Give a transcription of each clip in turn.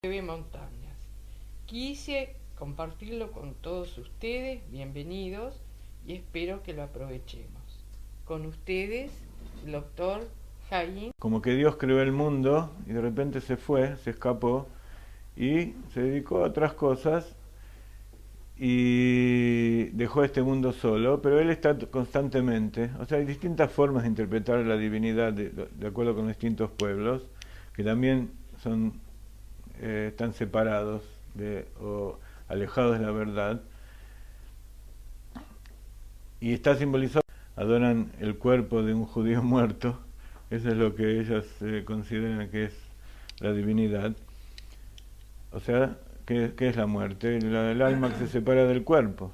Montañas. Quise compartirlo con todos ustedes, bienvenidos, y espero que lo aprovechemos. Con ustedes, el doctor Jaime. Como que Dios creó el mundo y de repente se fue, se escapó y se dedicó a otras cosas y dejó este mundo solo, pero Él está constantemente. O sea, hay distintas formas de interpretar la divinidad de acuerdo con distintos pueblos, que también están separados o alejados de la verdad. Y está simbolizado, adoran el cuerpo de un judío muerto, eso es lo que ellos consideran que es la divinidad. O sea, ¿qué es la muerte? El alma que se separa del cuerpo.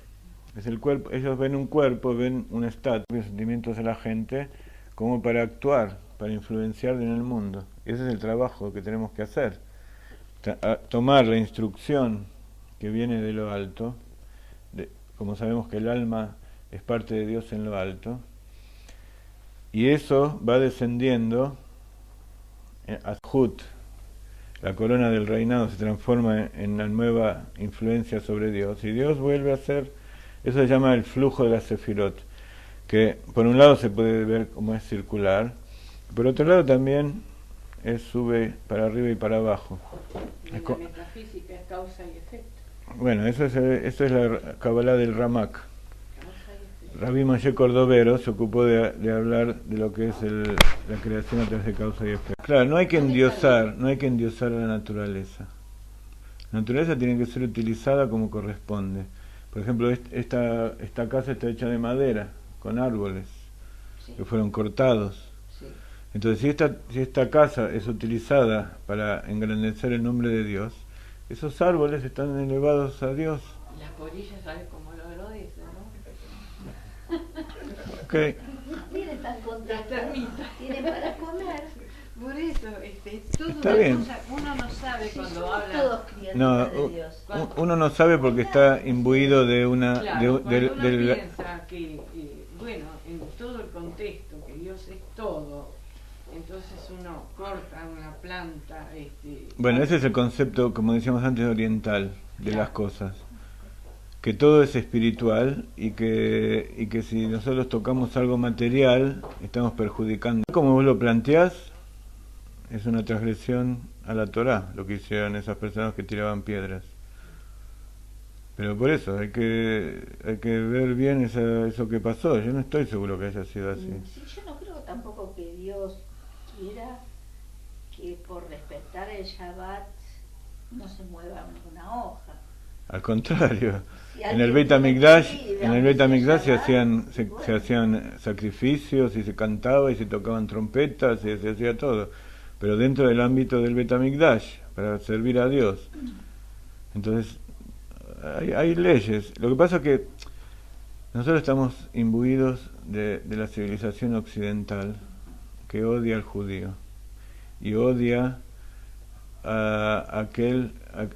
Es el cuerpo. Ellos ven un cuerpo, ven un estado, los sentimientos de la gente, como para actuar, para influenciar en el mundo. Ese es el trabajo que tenemos que hacer. Tomar la instrucción que viene de lo alto, como sabemos que el alma es parte de Dios en lo alto, y eso va descendiendo a Hut. La corona del reinado se transforma en la nueva influencia sobre Dios, y Dios vuelve a ser, eso se llama el flujo de la Sefirot, que por un lado se puede ver como es circular, por otro lado también sube para arriba y para abajo. La metafísica es causa y efecto. Bueno, eso es la Kabbalah del Ramak. Rabbi Moshe Cordovero se ocupó de hablar de lo que es la creación a través de causa y efecto. Claro, no hay que endiosar a la naturaleza. La naturaleza tiene que ser utilizada como corresponde. Por ejemplo, esta casa está hecha de madera, con árboles, sí, que fueron cortados. Sí. Entonces, si esta casa es utilizada para engrandecer el nombre de Dios, esos árboles están elevados a Dios. Las polillas, ¿sabes cómo lo dicen, no? Okay. Tiene tan contento, tiene para comer. Por eso, todo está bien. Uno no sabe cuando habla. Todos criaturas de Dios. Uno no sabe porque está imbuido de una... Claro, cuando uno piensa que, bueno, en todo el contexto, que Dios es todo, entonces uno corta una planta... Bueno, ese es el concepto, como decíamos antes, oriental de las cosas. Que todo es espiritual y que si nosotros tocamos algo material, estamos perjudicando. Como vos lo planteás, es una transgresión a la Torá, lo que hicieron esas personas que tiraban piedras. Pero por eso, hay que ver bien eso que pasó. Yo no estoy seguro que haya sido así. Sí, yo no creo tampoco que Dios quiera que por respetar el Shabbat no se mueva una hoja. Al contrario, en el Beit HaMikdash se hacían sacrificios y se cantaba y se tocaban trompetas y se hacía todo, pero dentro del ámbito del Beit HaMikdash, para servir a Dios. Entonces, hay leyes. Lo que pasa es que nosotros estamos imbuidos de la civilización occidental que odia al judío y odia a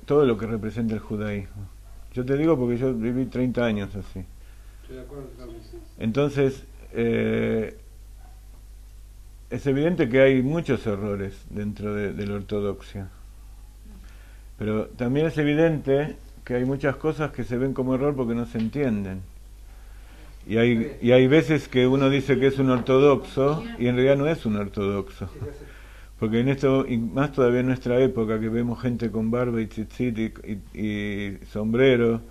todo lo que representa el judaísmo. Yo te digo porque yo viví 30 años así. Estoy de acuerdo. Entonces, es evidente que hay muchos errores dentro de la ortodoxia. Pero también es evidente que hay muchas cosas que se ven como error porque no se entienden. Y hay veces que uno dice que es un ortodoxo y en realidad no es un ortodoxo. Porque en esto, y más todavía en nuestra época, que vemos gente con barba y tzitzit y sombrero,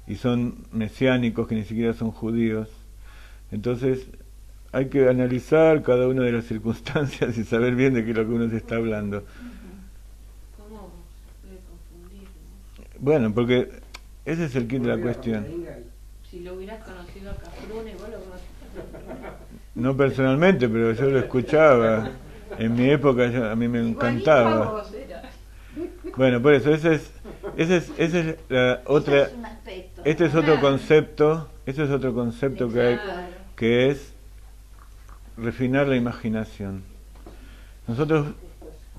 y son mesiánicos que ni siquiera son judíos. Entonces, hay que analizar cada una de las circunstancias y saber bien de qué es lo que uno se está hablando. ¿Cómo se puede confundir, no? Bueno, porque ese es el kit de la cuestión. Si lo hubieras conocido a Cafrune, vos lo conociste. No personalmente, pero yo lo escuchaba. En mi época a mí me encantaba. Bueno, por eso ese es la otra. Este es otro concepto. Este es otro concepto que hay, que es refinar la imaginación. Nosotros,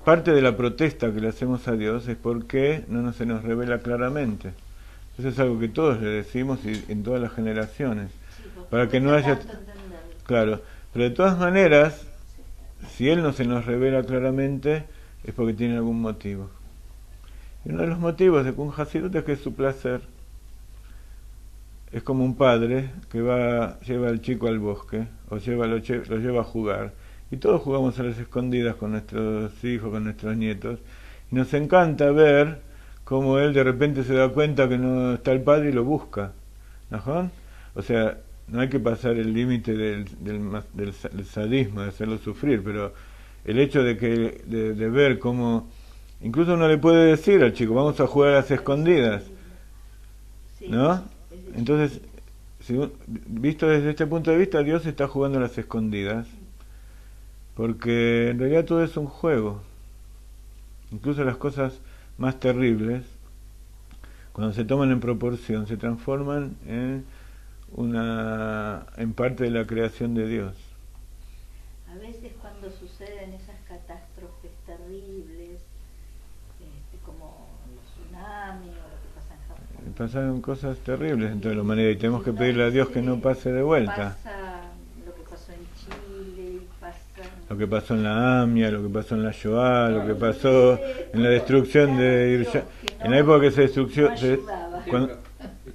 parte de la protesta que le hacemos a Dios es porque no se nos revela claramente. Eso es algo que todos le decimos y en todas las generaciones, para que no haya. Claro, pero de todas maneras, si Él no se nos revela claramente, es porque tiene algún motivo. Y uno de los motivos de un Hasidut es que es su placer. Es como un padre que lleva al chico al bosque, o lo lleva a jugar. Y todos jugamos a las escondidas con nuestros hijos, con nuestros nietos. Y nos encanta ver cómo él de repente se da cuenta que no está el padre y lo busca. ¿No? O sea, no hay que pasar el límite del sadismo, de hacerlo sufrir, pero el hecho de ver cómo... Incluso uno le puede decir al chico, vamos a jugar a las escondidas, ¿no? Entonces, visto desde este punto de vista, Dios está jugando a las escondidas, porque en realidad todo es un juego. Incluso las cosas más terribles, cuando se toman en proporción, se transforman en parte de la creación de Dios. A veces cuando suceden esas catástrofes terribles, como los tsunamis o lo que pasa en Japón, pasaron cosas terribles en toda la humanidad y tenemos que pedirle a Dios que no pase de vuelta. Pasa lo que pasó en Chile, lo que pasó en la AMIA, lo que pasó en la Shoah, lo que pasó en la destrucción de Irshad, en la época que se destruyó...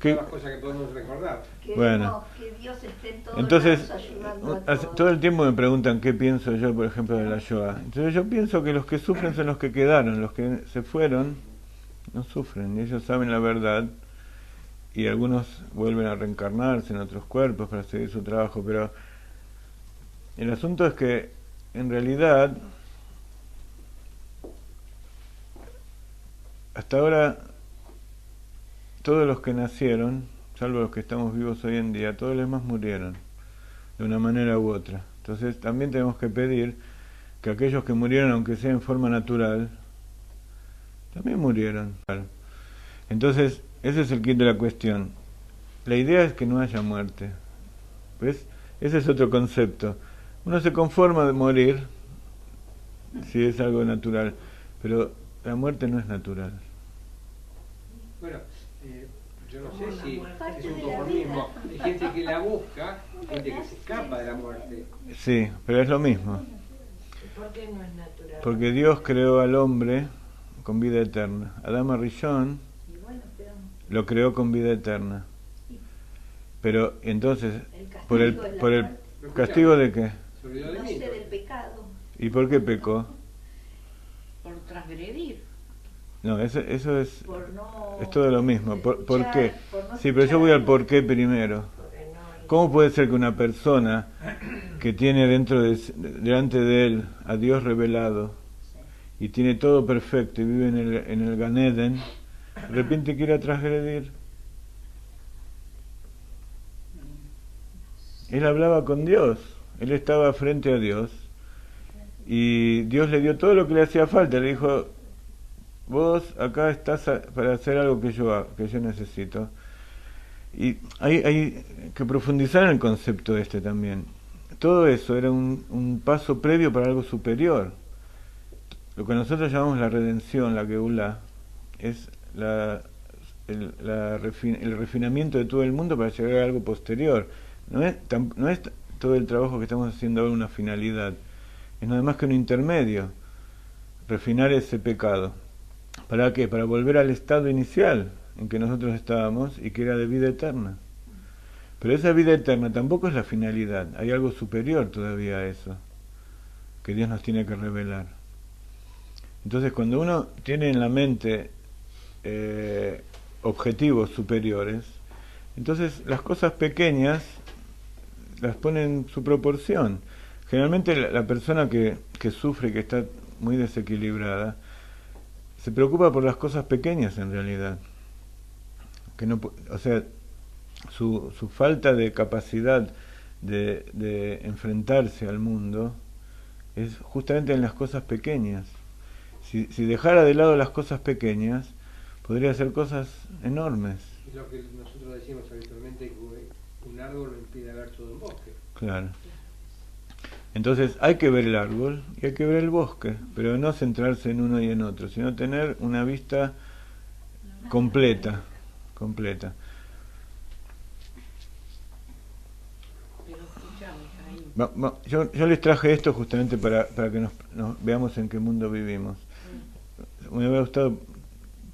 ¿Qué cosas que podemos recordar? Bueno, que Dios esté en todos entonces, lados ayudando a todos. todo el tiempo me preguntan qué pienso yo, por ejemplo, de la Shoah. Entonces yo pienso que los que sufren son los que quedaron, los que se fueron no sufren, y ellos saben la verdad, y algunos vuelven a reencarnarse en otros cuerpos para seguir su trabajo, pero el asunto es que en realidad hasta ahora todos los que nacieron, salvo los que estamos vivos hoy en día, todos los demás murieron de una manera u otra. Entonces también tenemos que pedir que aquellos que murieron, aunque sea en forma natural, también murieron. Entonces ese es el kit de la cuestión. La idea es que no haya muerte. ¿Ves? Ese es otro concepto. Uno se conforma de morir si es algo natural, pero la muerte no es natural. Bueno, yo no sé si es un conformismo. Hay gente que la busca, gente que se escapa de la muerte. Sí, pero es lo mismo. ¿Por qué no es natural? Porque Dios creó al hombre con vida eterna. Adán Arishon lo creó con vida eterna. Pero entonces, ¿por el castigo de qué? No sé, del pecado. ¿Y por qué pecó? Por transgredir. No, eso es No es todo lo mismo. ¿Por qué? No Sí, pero yo voy al por qué primero. ¿Cómo puede ser que una persona que tiene delante de él a Dios revelado y tiene todo perfecto y vive en el Gan Eden, de repente quiera transgredir? Él hablaba con Dios, él estaba frente a Dios y Dios le dio todo lo que le hacía falta. Le dijo: vos acá estás para hacer algo que yo necesito. Y hay que profundizar en el concepto también. Todo eso era un paso previo para algo superior. Lo que nosotros llamamos la redención, la Geulah, es el refinamiento de todo el mundo para llegar a algo posterior. No es todo el trabajo que estamos haciendo ahora una finalidad, es nada más que un intermedio, refinar ese pecado. ¿Para qué? Para volver al estado inicial en que nosotros estábamos y que era de vida eterna. Pero esa vida eterna tampoco es la finalidad, hay algo superior todavía a eso, que Dios nos tiene que revelar. Entonces cuando uno tiene en la mente objetivos superiores, entonces las cosas pequeñas las pone en su proporción. Generalmente la persona que sufre, que está muy desequilibrada, se preocupa por las cosas pequeñas en realidad. O sea, su falta de capacidad de enfrentarse al mundo es justamente en las cosas pequeñas. Si dejara de lado las cosas pequeñas, podría hacer cosas enormes. Es lo que nosotros decimos habitualmente, que un árbol no impide ver todo un bosque. Claro. Entonces hay que ver el árbol y hay que ver el bosque, pero no centrarse en uno y en otro, sino tener una vista completa. Pero escúchame, Yo les traje esto justamente para que nos veamos en qué mundo vivimos. Me hubiera gustado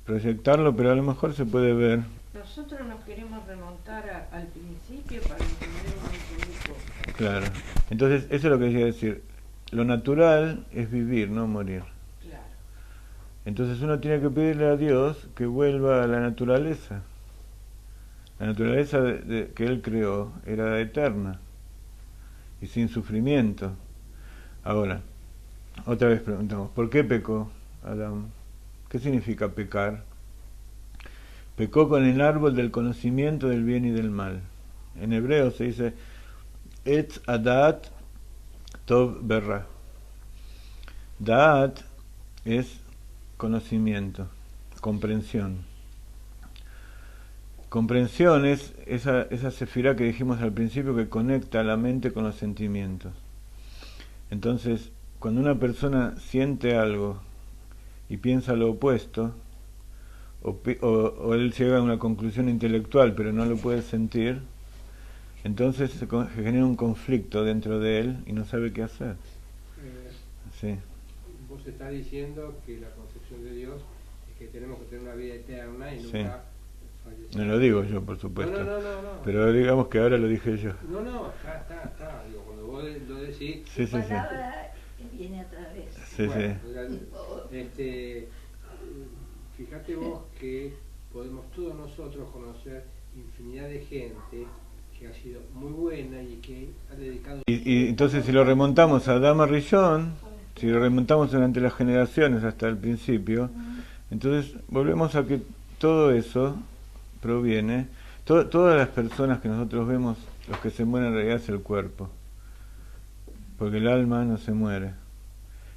proyectarlo, pero a lo mejor se puede ver. Nosotros nos queremos remontar al principio para entender un montón de cosas. Claro. Entonces, eso es lo que quería decir. Lo natural es vivir, no morir. Claro. Entonces uno tiene que pedirle a Dios que vuelva a la naturaleza. La naturaleza que Él creó era eterna y sin sufrimiento. Ahora, otra vez preguntamos, ¿por qué pecó Adán? ¿Qué significa pecar? Pecó con el árbol del conocimiento del bien y del mal. En hebreo se dice Etz Adat Tov Berra. Da'at es conocimiento, comprensión. Comprensión es esa sefirá que dijimos al principio que conecta la mente con los sentimientos. Entonces, cuando una persona siente algo y piensa lo opuesto, o él llega a una conclusión intelectual pero no lo puede sentir, entonces se genera un conflicto dentro de él y no sabe qué hacer. Sí. Vos estás diciendo que la concepción de Dios es que tenemos que tener una vida eterna y nunca fallecer. No lo digo yo, por supuesto. No. Pero digamos que ahora lo dije yo. No, está. Digo, cuando vos lo decís... Sí. Palabra viene otra vez. Sí, bueno, fíjate vos que podemos todos nosotros conocer infinidad de gente que ha sido muy buena y que ha dedicado... Y entonces si lo remontamos a Adán Rishon, si lo remontamos durante las generaciones hasta el principio, entonces volvemos a que todo eso proviene, todas las personas que nosotros vemos, los que se mueren en realidad es el cuerpo, porque el alma no se muere,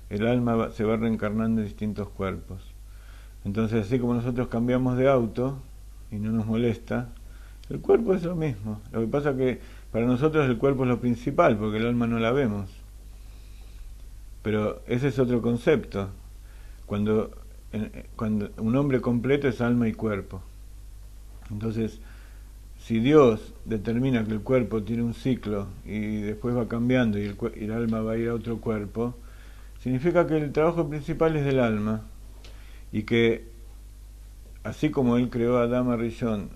el alma se va reencarnando en distintos cuerpos. Entonces así como nosotros cambiamos de auto y no nos molesta, el cuerpo es lo mismo. Lo que pasa es que para nosotros el cuerpo es lo principal, porque el alma no la vemos. Pero ese es otro concepto. Cuando un hombre completo es alma y cuerpo. Entonces, si Dios determina que el cuerpo tiene un ciclo y después va cambiando y el alma va a ir a otro cuerpo, significa que el trabajo principal es del alma y que así como Él creó a Adán Rishon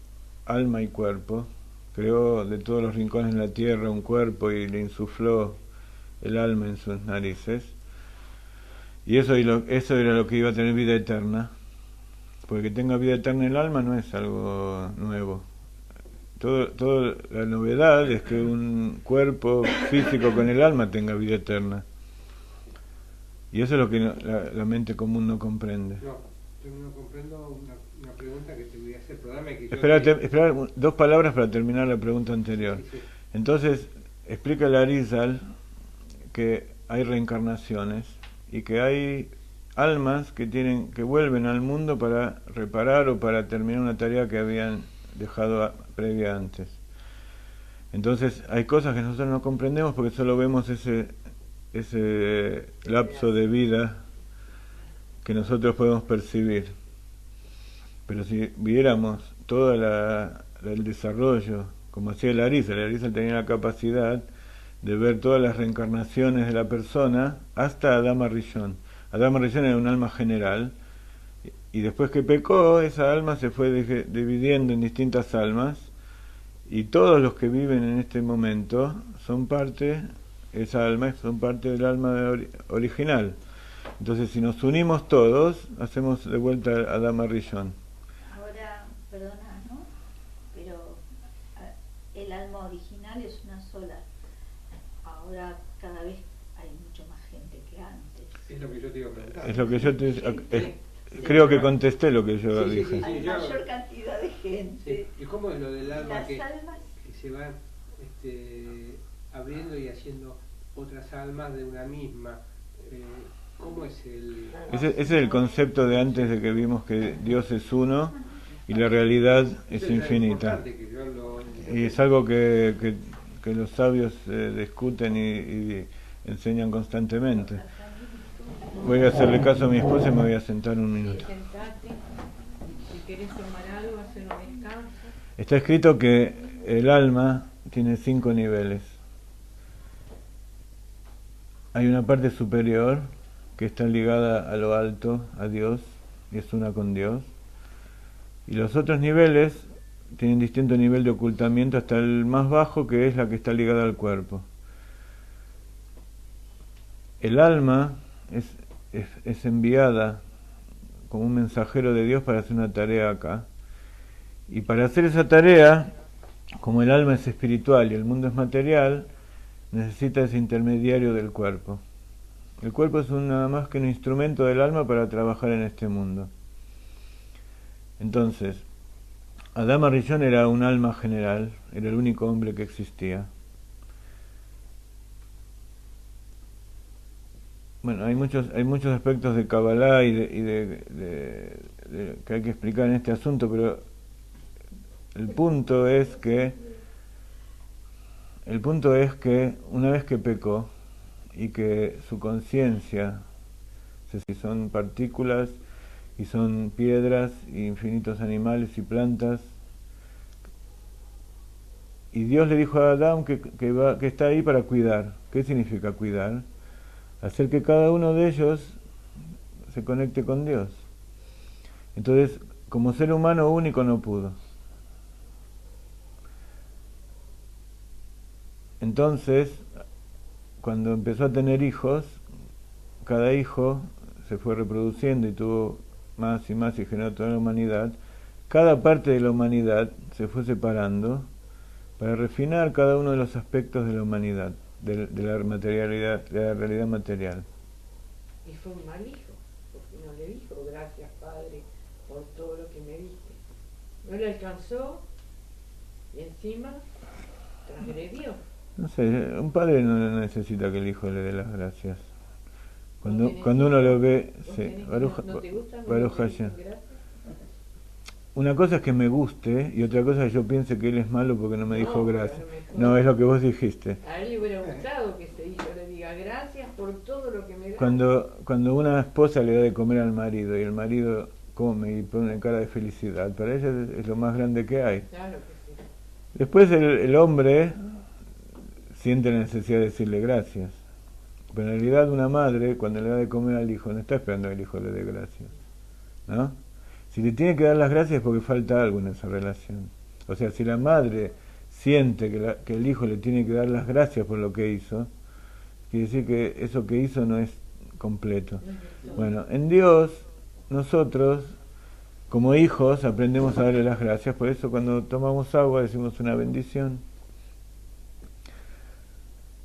alma y cuerpo, creó de todos los rincones de la tierra un cuerpo y le insufló el alma en sus narices, y eso era lo que iba a tener vida eterna, porque que tenga vida eterna el alma no es algo nuevo. Toda la novedad es que un cuerpo físico con el alma tenga vida eterna, y eso es lo que la mente común no comprende. No comprendo una pregunta que te voy a hacer, pero dame que Espera 2 palabras para terminar la pregunta anterior. Sí. Entonces, explica el Arizal que hay reencarnaciones y que hay almas que vuelven al mundo para reparar o para terminar una tarea que habían dejado previa antes. Entonces, hay cosas que nosotros no comprendemos porque solo vemos ese lapso de vida que nosotros podemos percibir. Pero si viéramos todo el desarrollo, como hacía el Arizal tenía la capacidad de ver todas las reencarnaciones de la persona hasta Adán Rishon. Adán Rishon era un alma general, y después que pecó, esa alma se fue dividiendo en distintas almas, y todos los que viven en este momento son parte del alma original. Entonces, si nos unimos todos, hacemos de vuelta a Adán Rishon. Ahora, perdona, ¿no? Pero el alma original es una sola. Ahora cada vez hay mucho más gente que antes. Es lo que yo te iba a preguntar. Es lo que yo creo que contesté lo que yo dije. Hay mayor cantidad de gente. Sí. ¿Y cómo es lo del alma que se van abriendo y haciendo otras almas de una misma? ¿Cómo es el...? Ese es el concepto de antes de que vimos que Dios es uno y la realidad es infinita. Y es algo que los sabios discuten y enseñan constantemente. Voy a hacerle caso a mi esposa y me voy a sentar un minuto. Sentate, si querés tomar algo, hacer un descanso. Está escrito que el alma tiene 5 niveles. Hay una parte superior que está ligada a lo alto, a Dios, y es una con Dios. Y los otros niveles tienen distinto nivel de ocultamiento hasta el más bajo, que es la que está ligada al cuerpo. El alma es enviada como un mensajero de Dios para hacer una tarea acá. Y para hacer esa tarea, como el alma es espiritual y el mundo es material, necesita ese intermediario del cuerpo. El cuerpo es nada más que un instrumento del alma para trabajar en este mundo. Entonces, Adama Rishon era un alma general, era el único hombre que existía. Bueno, hay muchos aspectos de Kabbalah que hay que explicar en este asunto, pero el punto es que una vez que pecó y que su conciencia, si son partículas y son piedras, infinitos animales y plantas, y Dios le dijo a Adán que está ahí para cuidar. ¿Qué significa cuidar? Hacer que cada uno de ellos se conecte con Dios. Entonces, como ser humano único no pudo. Entonces, cuando empezó a tener hijos, cada hijo se fue reproduciendo y tuvo más y más y generó toda la humanidad. Cada parte de la humanidad se fue separando para refinar cada uno de los aspectos de la humanidad, de la materialidad, de la realidad material. Y fue un mal hijo, porque no le dijo gracias Padre por todo lo que me diste. No le alcanzó y encima transgredió. No sé, un padre no necesita que el hijo le dé las gracias. Cuando uno lo ve, sí, Baruch Hashem. Una cosa es que me guste y otra cosa es que yo piense que él es malo porque no me dijo gracias. No, es lo que vos dijiste. A él le hubiera gustado que ese hijo le diga gracias por todo lo que me da. Cuando una esposa le da de comer al marido y el marido come y pone cara de felicidad, para ella es lo más grande que hay. Claro que sí. Después el hombre siente la necesidad de decirle gracias. Pero en realidad una madre, cuando le da de comer al hijo, no está esperando que el hijo le dé gracias, ¿no? Si le tiene que dar las gracias es porque falta algo en esa relación. O sea, si la madre siente que el hijo le tiene que dar las gracias por lo que hizo, quiere decir que eso que hizo no es completo. Bueno, en Dios, nosotros, como hijos, aprendemos a darle las gracias. Por eso cuando tomamos agua decimos una bendición.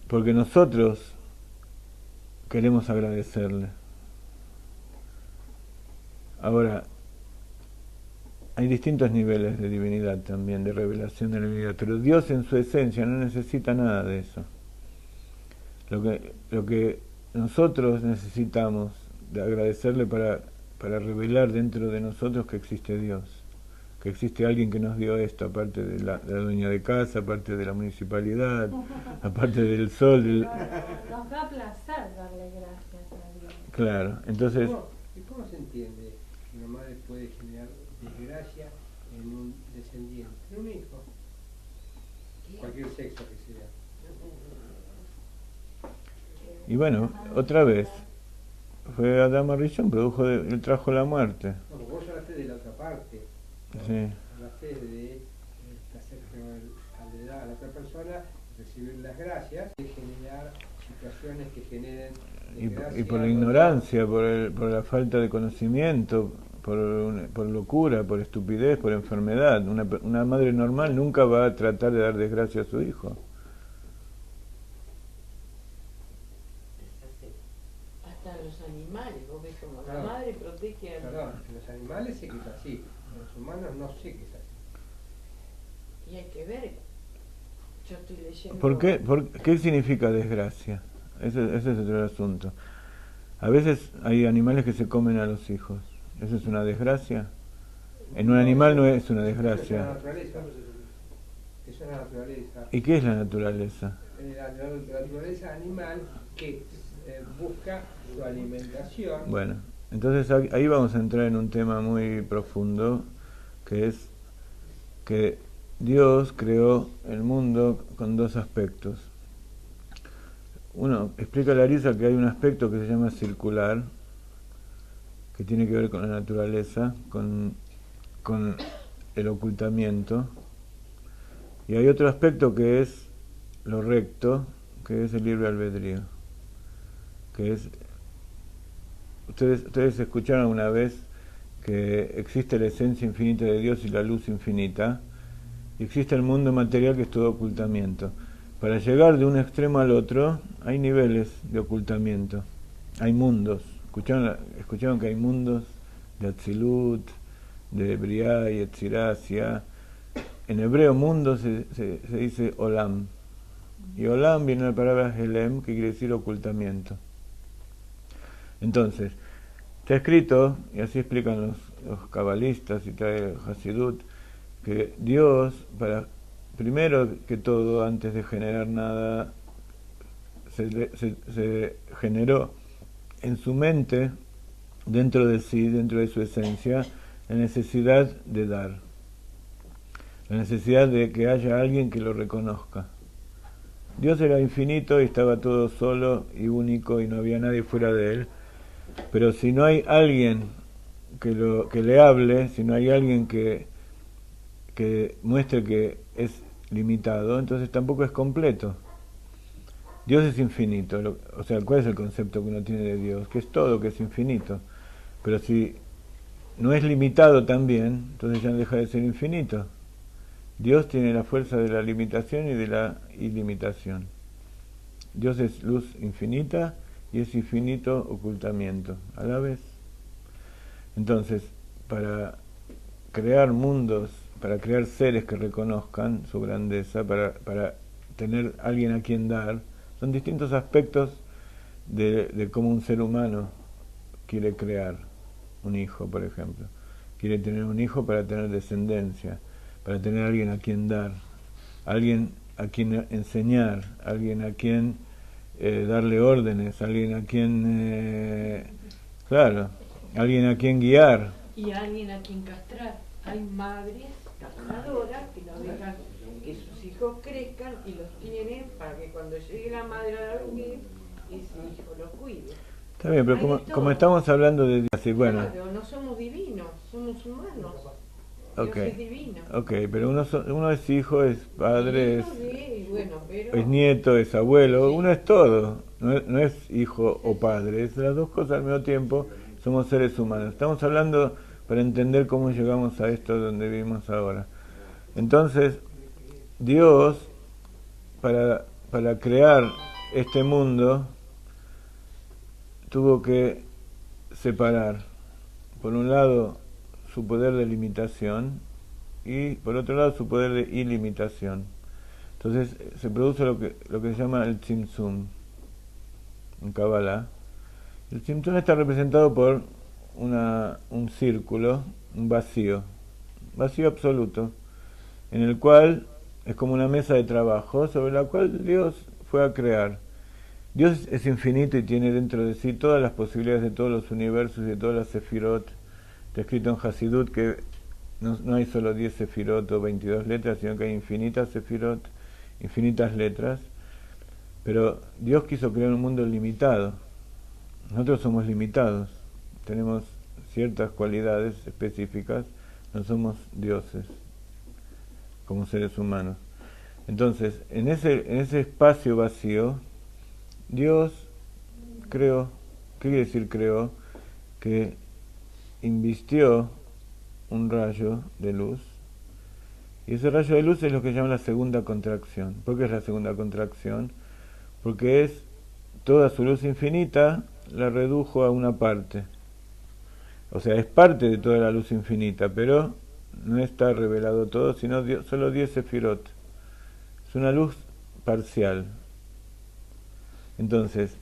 Porque nosotros queremos agradecerle. Ahora, hay distintos niveles de divinidad también, de revelación de la divinidad, pero Dios en su esencia no necesita nada de eso. Lo que nosotros necesitamos de agradecerle para revelar dentro de nosotros que existe Dios, que existe alguien que nos dio esto, aparte de la dueña de casa, aparte de la municipalidad, aparte del sol. Nos da placer darle gracias a Dios. Claro, entonces... ¿Cómo se entiende que una madre puede generar desgracia en un descendiente, en un hijo? Cualquier sexo que sea. Y bueno, otra vez, fue Adama Rishon, él trajo la muerte. No, vos hablaste de la otra parte. Sí. Hablaste de hacer que le da a la otra persona recibir las gracias y generar situaciones que generen desgracia. Y por la ignorancia, por la falta de conocimiento, por locura, por estupidez, por enfermedad. Una madre normal nunca va a tratar de dar desgracia a su hijo. Hasta los animales, vos ves como la madre protege a Perdón, en los animales sé que es así, en los humanos no sé que es así. y hay que ver. Yo estoy leyendo. ¿Qué significa desgracia? Ese es otro asunto. A veces hay animales que se comen a los hijos. ¿Eso es una desgracia? En un animal no es una desgracia. Eso es la naturaleza. Eso es la naturaleza. ¿Y qué es la naturaleza? La naturaleza animal que busca su alimentación. Bueno, entonces ahí vamos a entrar en un tema muy profundo, que es que Dios creó el mundo con dos aspectos. Uno, explica Larisa que hay un aspecto que se llama circular, que tiene que ver con la naturaleza, con con el ocultamiento, y hay otro aspecto que es lo recto, que es el libre albedrío, que es, ustedes escucharon una vez que existe la esencia infinita de Dios y la luz infinita, y existe el mundo material que es todo ocultamiento. Para llegar de un extremo al otro hay niveles de ocultamiento, hay mundos. ¿Escucharon que hay mundos de Atzilut, de Briah y Etziracia? En hebreo mundo se dice Olam, y Olam viene de la palabra Helem, que quiere decir ocultamiento. Entonces, está escrito, y así explican los cabalistas y trae el Hasidut, que Dios, primero que todo, antes de generar nada, se generó en su mente, dentro de sí, dentro de su esencia, la necesidad de dar, la necesidad de que haya alguien que lo reconozca. Dios era infinito y estaba todo solo y único y no había nadie fuera de él, pero si no hay alguien que le hable, si no hay alguien que muestre que es limitado, entonces tampoco es completo. Dios es infinito, o sea, ¿cuál es el concepto que uno tiene de Dios? Que es todo, que es infinito. Pero si no es limitado también, entonces ya deja de ser infinito. Dios tiene la fuerza de la limitación y de la ilimitación. Dios es luz infinita y es infinito ocultamiento a la vez. Entonces, para crear mundos, para crear seres que reconozcan su grandeza, para tener alguien a quien dar, son distintos aspectos de cómo un ser humano quiere crear un hijo, por ejemplo. Quiere tener un hijo para tener descendencia, para tener alguien a quien dar, alguien a quien enseñar, alguien a quien darle órdenes, alguien a quien, alguien a quien guiar. Y alguien a quien castrar. Hay madres castradoras que no dejan que sus hijos crezcan y los tienen para que cuando llegue la madre a la vejez, ese hijo los cuide. Está bien, pero como estamos hablando de Dios, y bueno... Claro, no somos divinos, somos humanos. Okay. Dios es divino. Ok, pero uno es hijo, es padre, pero... es nieto, es abuelo, sí. Uno es todo, no es hijo o padre, es las dos cosas al mismo tiempo, somos seres humanos. Estamos hablando para entender cómo llegamos a esto donde vivimos ahora. Entonces, Dios, para crear este mundo, tuvo que separar, por un lado, su poder de limitación y, por otro lado, su poder de ilimitación. Entonces, se produce lo que se llama el Tzimtzum en Kabbalah. El Tzimtzum está representado por un círculo, un vacío absoluto, en el cual es como una mesa de trabajo sobre la cual Dios fue a crear. Dios es infinito y tiene dentro de sí todas las posibilidades de todos los universos y de todas las sefirot. Está escrito en Hasidut que no hay solo 10 sefirot o 22 letras, sino que hay infinitas sefirot, infinitas letras. Pero Dios quiso crear un mundo limitado. Nosotros somos limitados, tenemos ciertas cualidades específicas, no somos dioses como seres humanos. Entonces, en ese espacio vacío, Dios creó. ¿Qué quiere decir creó? Que invistió un rayo de luz, y ese rayo de luz es lo que llaman la segunda contracción. ¿Por qué es la segunda contracción? Porque es toda su luz infinita, la redujo a una parte. O sea, es parte de toda la luz infinita, pero no está revelado todo, sino solo 10 sefirot. Es una luz parcial. Entonces,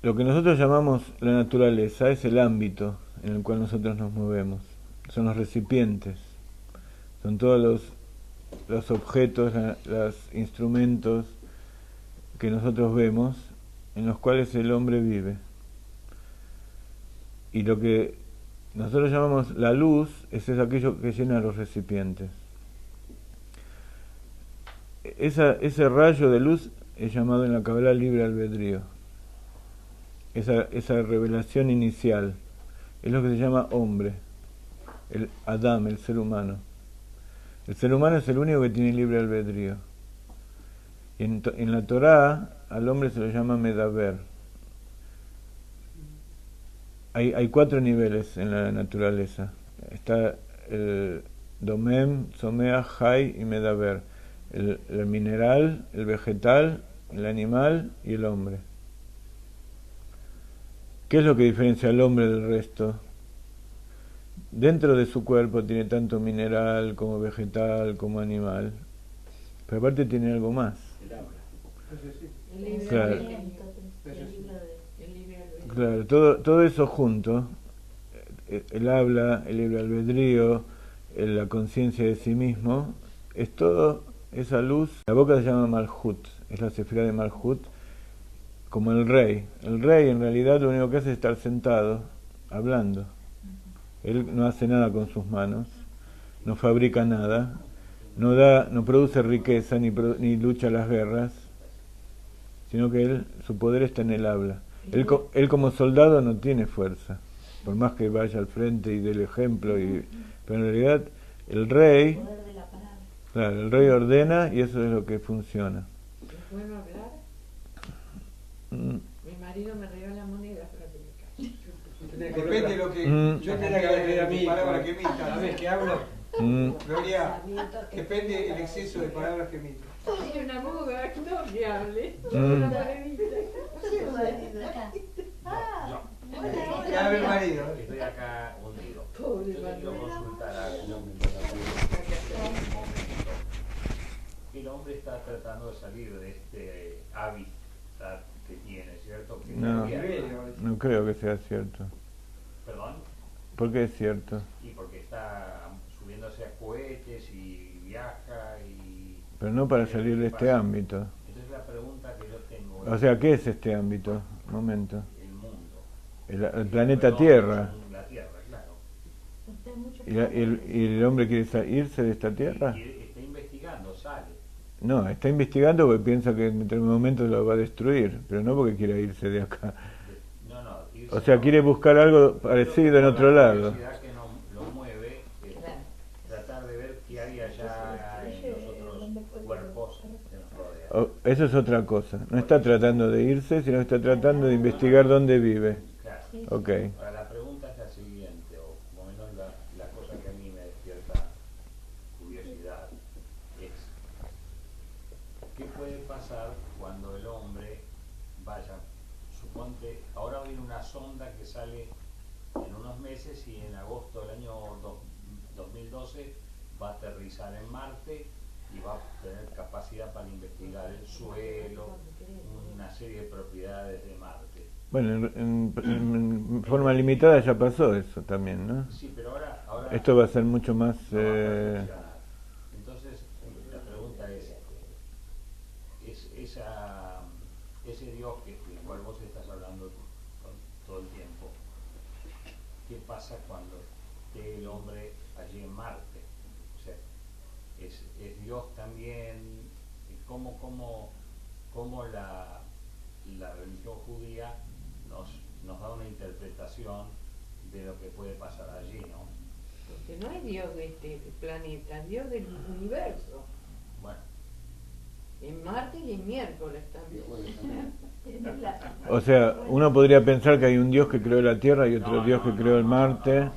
lo que nosotros llamamos la naturaleza es el ámbito en el cual nosotros nos movemos. Son los recipientes, son todos los objetos, los instrumentos que nosotros vemos, en los cuales el hombre vive. Y lo que nosotros llamamos la luz es aquello que llena los recipientes. Ese rayo de luz es llamado en la Kabbalah libre albedrío. Esa revelación inicial es lo que se llama hombre, el Adam, el ser humano. El ser humano es el único que tiene libre albedrío. Y en la Torá al hombre se lo llama Medaber. Hay 4 niveles en la naturaleza. Está el Domem, Someach, Hay y Medaber. El mineral, el vegetal, el animal y el hombre. ¿Qué es lo que diferencia al hombre del resto? Dentro de su cuerpo tiene tanto mineral como vegetal como animal, pero aparte tiene algo más. El habla. Entonces, sí. El libre Claro. albedrío. El libre albedrío. Claro, todo eso junto, el habla, el libre albedrío, la conciencia de sí mismo, es todo esa luz. La boca se llama Malhut, es la sefirá de Malhut, como el rey. El rey en realidad lo único que hace es estar sentado, hablando. Él no hace nada con sus manos, no fabrica nada, no produce riqueza ni lucha las guerras, sino que su poder está en el habla. Él como soldado no tiene fuerza, por más que vaya al frente y dé el ejemplo, pero en realidad el rey, Poder de la palabra. claro, el rey ordena y eso es lo que funciona. ¿Puedo hablar? Mi marido me regala monedas para que me calle. Depende de lo que Yo tenía que haber a mí, palabras que emita. cada vez que hablo, Gloria, depende del exceso de palabras que emito. Tiene una muda, no que hable. Mm. Una monedita. Que hable el marido. Estoy acá hundido. Pobre Yo te quiero marido. consultar algo. El hombre está tratando de salir de este hábitat que tiene, ¿cierto? Que No. No creo que sea cierto. Perdón. ¿Por qué es cierto? Y porque está subiéndose a cohetes y viaja y... Pero no para salir de este ámbito. Entonces la pregunta que yo tengo O sea, ¿qué es este ámbito? Un momento. el mundo. El planeta Tierra. La Tierra, claro. ¿Y el hombre quiere irse de esta Tierra? Y está investigando, sale. No, está investigando porque piensa que en determinado momento lo va a destruir, pero no porque quiera irse de acá. No, irse O sea, quiere buscar algo parecido en otro La lado. curiosidad que lo mueve es tratar de ver qué hay allá en los otros cuerpos que nos rodean. Eso es otra cosa. No está tratando de irse, sino está tratando de investigar dónde vive. Claro. Ok. Ahora la pregunta es la siguiente, o por lo menos la cosa que a mí me despierta curiosidad es ¿qué puede pasar cuando el hombre vaya, suponte, ahora viene una sonda que sale en unos meses y en agosto del año 2012 va a aterrizar en Marte y va a tener capacidad para investigar el suelo, una serie de propiedades de Marte? Bueno, en forma limitada ya pasó eso también, ¿no? Sí, pero ahora Esto va a ser mucho más... no va a perfeccionar. Entonces, la pregunta es ese Dios del cual vos estás hablando todo el tiempo, ¿qué pasa cuando esté el hombre allí en Marte? O sea, ¿es Dios también? ¿Cómo la religión judía nos da una interpretación de lo que puede pasar allí, ¿no? Porque no es Dios de este planeta, es Dios del universo. Bueno, En martes y en miércoles también. O sea, uno podría pensar que hay un Dios que creó la Tierra y otro Dios que creó el Marte.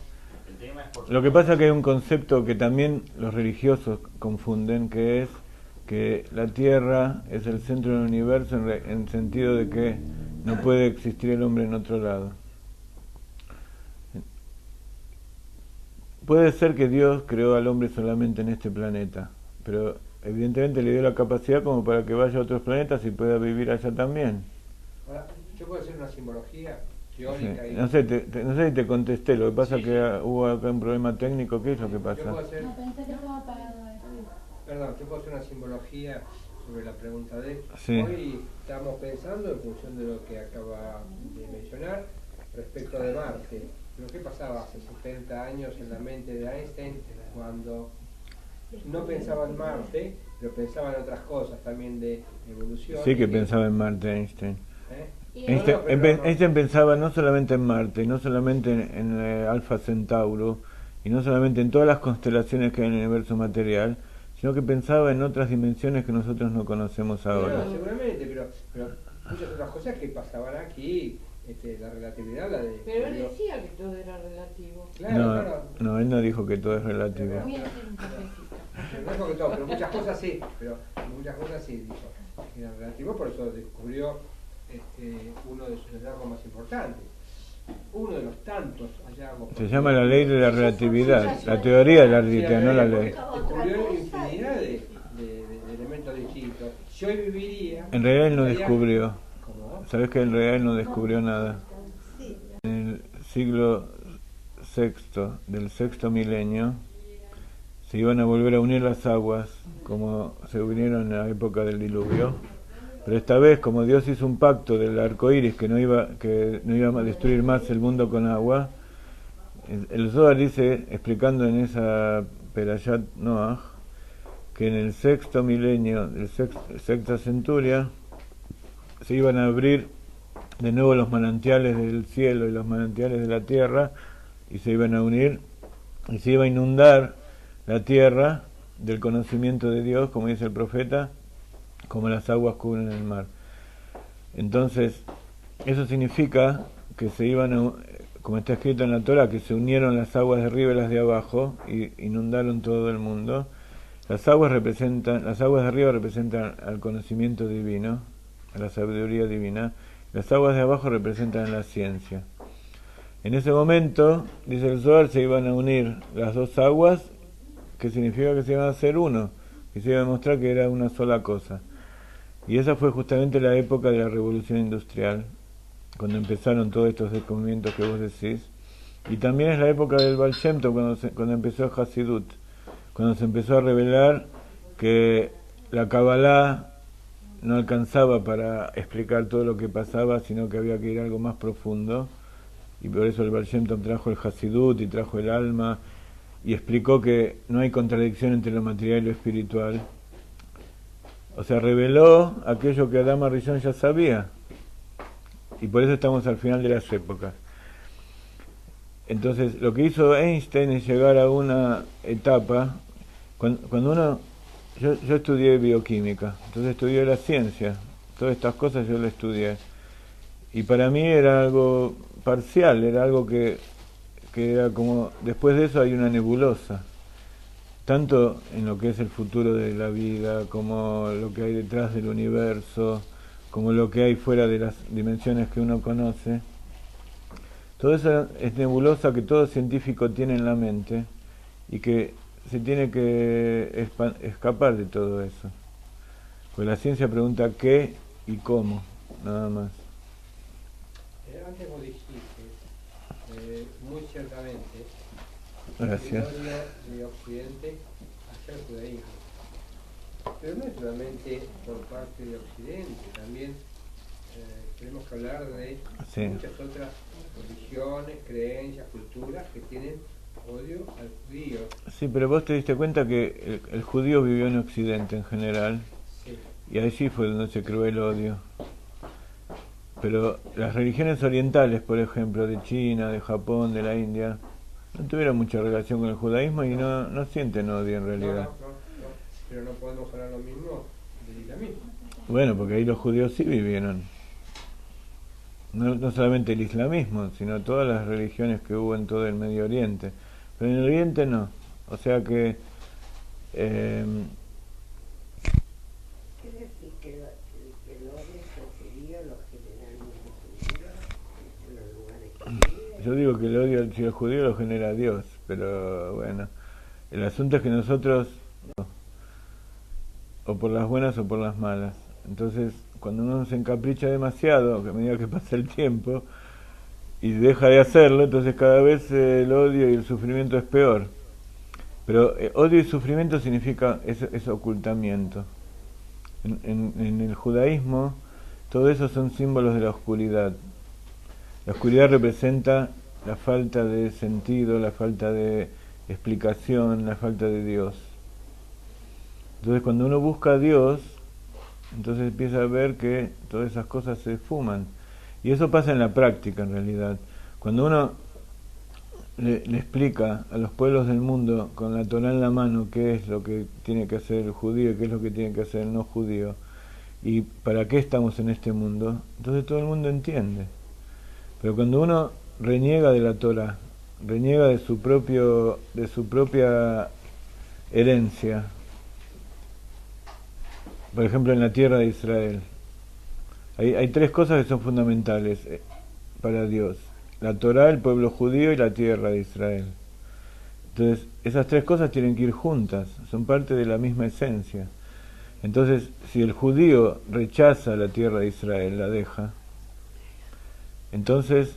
El tema es por Lo que pasa es que hay un concepto que también los religiosos confunden, que es que la Tierra es el centro del universo en el sentido de que no puede existir el hombre en otro lado. Puede ser que Dios creó al hombre solamente en este planeta, pero evidentemente le dio la capacidad como para que vaya a otros planetas y pueda vivir allá también. Ahora, yo puedo hacer una simbología Sí. teórica. No sé, no sé si te contesté, lo que pasa Sí, es que hubo acá un problema técnico. ¿Qué es lo que Yo puedo pasa? hacer, No, pensé que estaba apagado eso. perdón, yo puedo hacer una simbología sobre la pregunta de Sí. hoy estamos pensando en función de lo que acaba de mencionar respecto de Marte. Pero ¿qué pasaba hace 70 años en la mente de Einstein cuando no pensaba en Marte, pero pensaba en otras cosas también de evolución? Sí que pensaba en Marte Einstein. ¿Eh? Y Einstein pensaba no solamente en Marte, no solamente en Alfa Centauro, y no solamente en todas las constelaciones que hay en el universo material, sino que pensaba en otras dimensiones que nosotros no conocemos ahora. No, seguramente, pero muchas otras cosas que pasaban aquí, la relatividad, la de... Pero él decía que todo era relativo. Claro, No, claro. no, él no dijo que todo es relativo. Voy a hacer un cafecito. No dijo que todo, pero muchas cosas sí, dijo. Era relativo, por eso descubrió uno de sus hallazgos más importantes. Uno de los tantos hallazgos. Se llama la ley de la relatividad, la teoría de la relatividad, no la ley. Descubrió infinidad de elementos distintos. Si hoy viviría... En realidad él no descubrió. ¿Cómo? ¿Sabes que en realidad él no descubrió nada? En el siglo VI del sexto milenio se iban a volver a unir las aguas como se unieron en la época del diluvio, pero esta vez, como Dios hizo un pacto del arco iris que no iba a destruir más el mundo con agua, el Zohar dice, explicando en esa Perashat Noach, que en el sexto milenio, sexta centuria, se iban a abrir de nuevo los manantiales del cielo y los manantiales de la tierra, y se iban a unir, y se iba a inundar la tierra del conocimiento de Dios, como dice el profeta, como las aguas cubren el mar. Entonces, eso significa que se iban a, como está escrito en la Torah, que se unieron las aguas de arriba y las de abajo y inundaron todo el mundo. Las aguas de arriba representan al conocimiento divino, a la sabiduría divina. Las aguas de abajo representan la ciencia. En ese momento, dice el Zohar, se iban a unir las dos aguas, que significa que se iban a hacer uno, y se iba a demostrar que era una sola cosa. Y esa fue justamente la época de la revolución industrial, cuando empezaron todos estos descubrimientos que vos decís. Y también es la época del Baal Shem Tov, cuando empezó Hasidut, cuando se empezó a revelar que la Kabbalah no alcanzaba para explicar todo lo que pasaba, sino que había que ir a algo más profundo. Y por eso el Baal Shem Tov trajo el Hasidut y trajo el alma, y explicó que no hay contradicción entre lo material y lo espiritual. O sea, reveló aquello que Adama Rishon ya sabía. Y por eso estamos al final de las épocas. Entonces, lo que hizo Einstein es llegar a una etapa, cuando uno... Yo estudié bioquímica, entonces estudié la ciencia. Todas estas cosas yo las estudié. Y para mí era algo parcial, era algo que era como... Después de eso hay una nebulosa. Tanto en lo que es el futuro de la vida, como lo que hay detrás del universo, como lo que hay fuera de las dimensiones que uno conoce. Todo eso es nebulosa que todo científico tiene en la mente y que se tiene que escapar de todo eso. Pues la ciencia pregunta qué y cómo, nada más. Antes vos dijiste, muy ciertamente, Gracias. el odio de Occidente hacia el judaísmo. Pero no es solamente por parte de Occidente, también tenemos que hablar de muchas otras religiones, creencias, culturas que tienen odio al judío. Sí, pero vos te diste cuenta que el judío vivió en Occidente en general, sí. Y allí fue donde se creó el odio. Pero las religiones orientales, por ejemplo, de China, de Japón, de la India, no tuvieron mucha relación con el judaísmo y no sienten odio en realidad. No, pero no podemos hablar lo mismo del islamismo. Bueno, porque ahí los judíos sí vivieron. No solamente el islamismo, sino todas las religiones que hubo en todo el Medio Oriente. Pero en el Oriente no. O sea que... ¿Quiere decir que el odio sería lo generalmente judío en los lugares que vive? Yo digo que el odio al judío lo genera Dios, pero bueno, el asunto es que nosotros, o por las buenas o por las malas, entonces cuando uno se encapricha demasiado, a medida que pasa el tiempo, y deja de hacerlo, entonces cada vez el odio y el sufrimiento es peor. Pero odio y sufrimiento significa es ocultamiento. En el judaísmo, todo eso son símbolos de la oscuridad. La oscuridad representa la falta de sentido, la falta de explicación, la falta de Dios. Entonces cuando uno busca a Dios, entonces empieza a ver que todas esas cosas se esfuman. Y eso pasa en la práctica, en realidad. Cuando uno le explica a los pueblos del mundo con la Torá en la mano qué es lo que tiene que hacer el judío y qué es lo que tiene que hacer el no judío y para qué estamos en este mundo, entonces todo el mundo entiende. Pero cuando uno reniega de la Torá, reniega de su propia herencia, por ejemplo en la tierra de Israel, hay tres cosas que son fundamentales para Dios: la Torá, el pueblo judío y la tierra de Israel. Entonces, esas tres cosas tienen que ir juntas, son parte de la misma esencia. Entonces, si el judío rechaza la tierra de Israel, la deja, entonces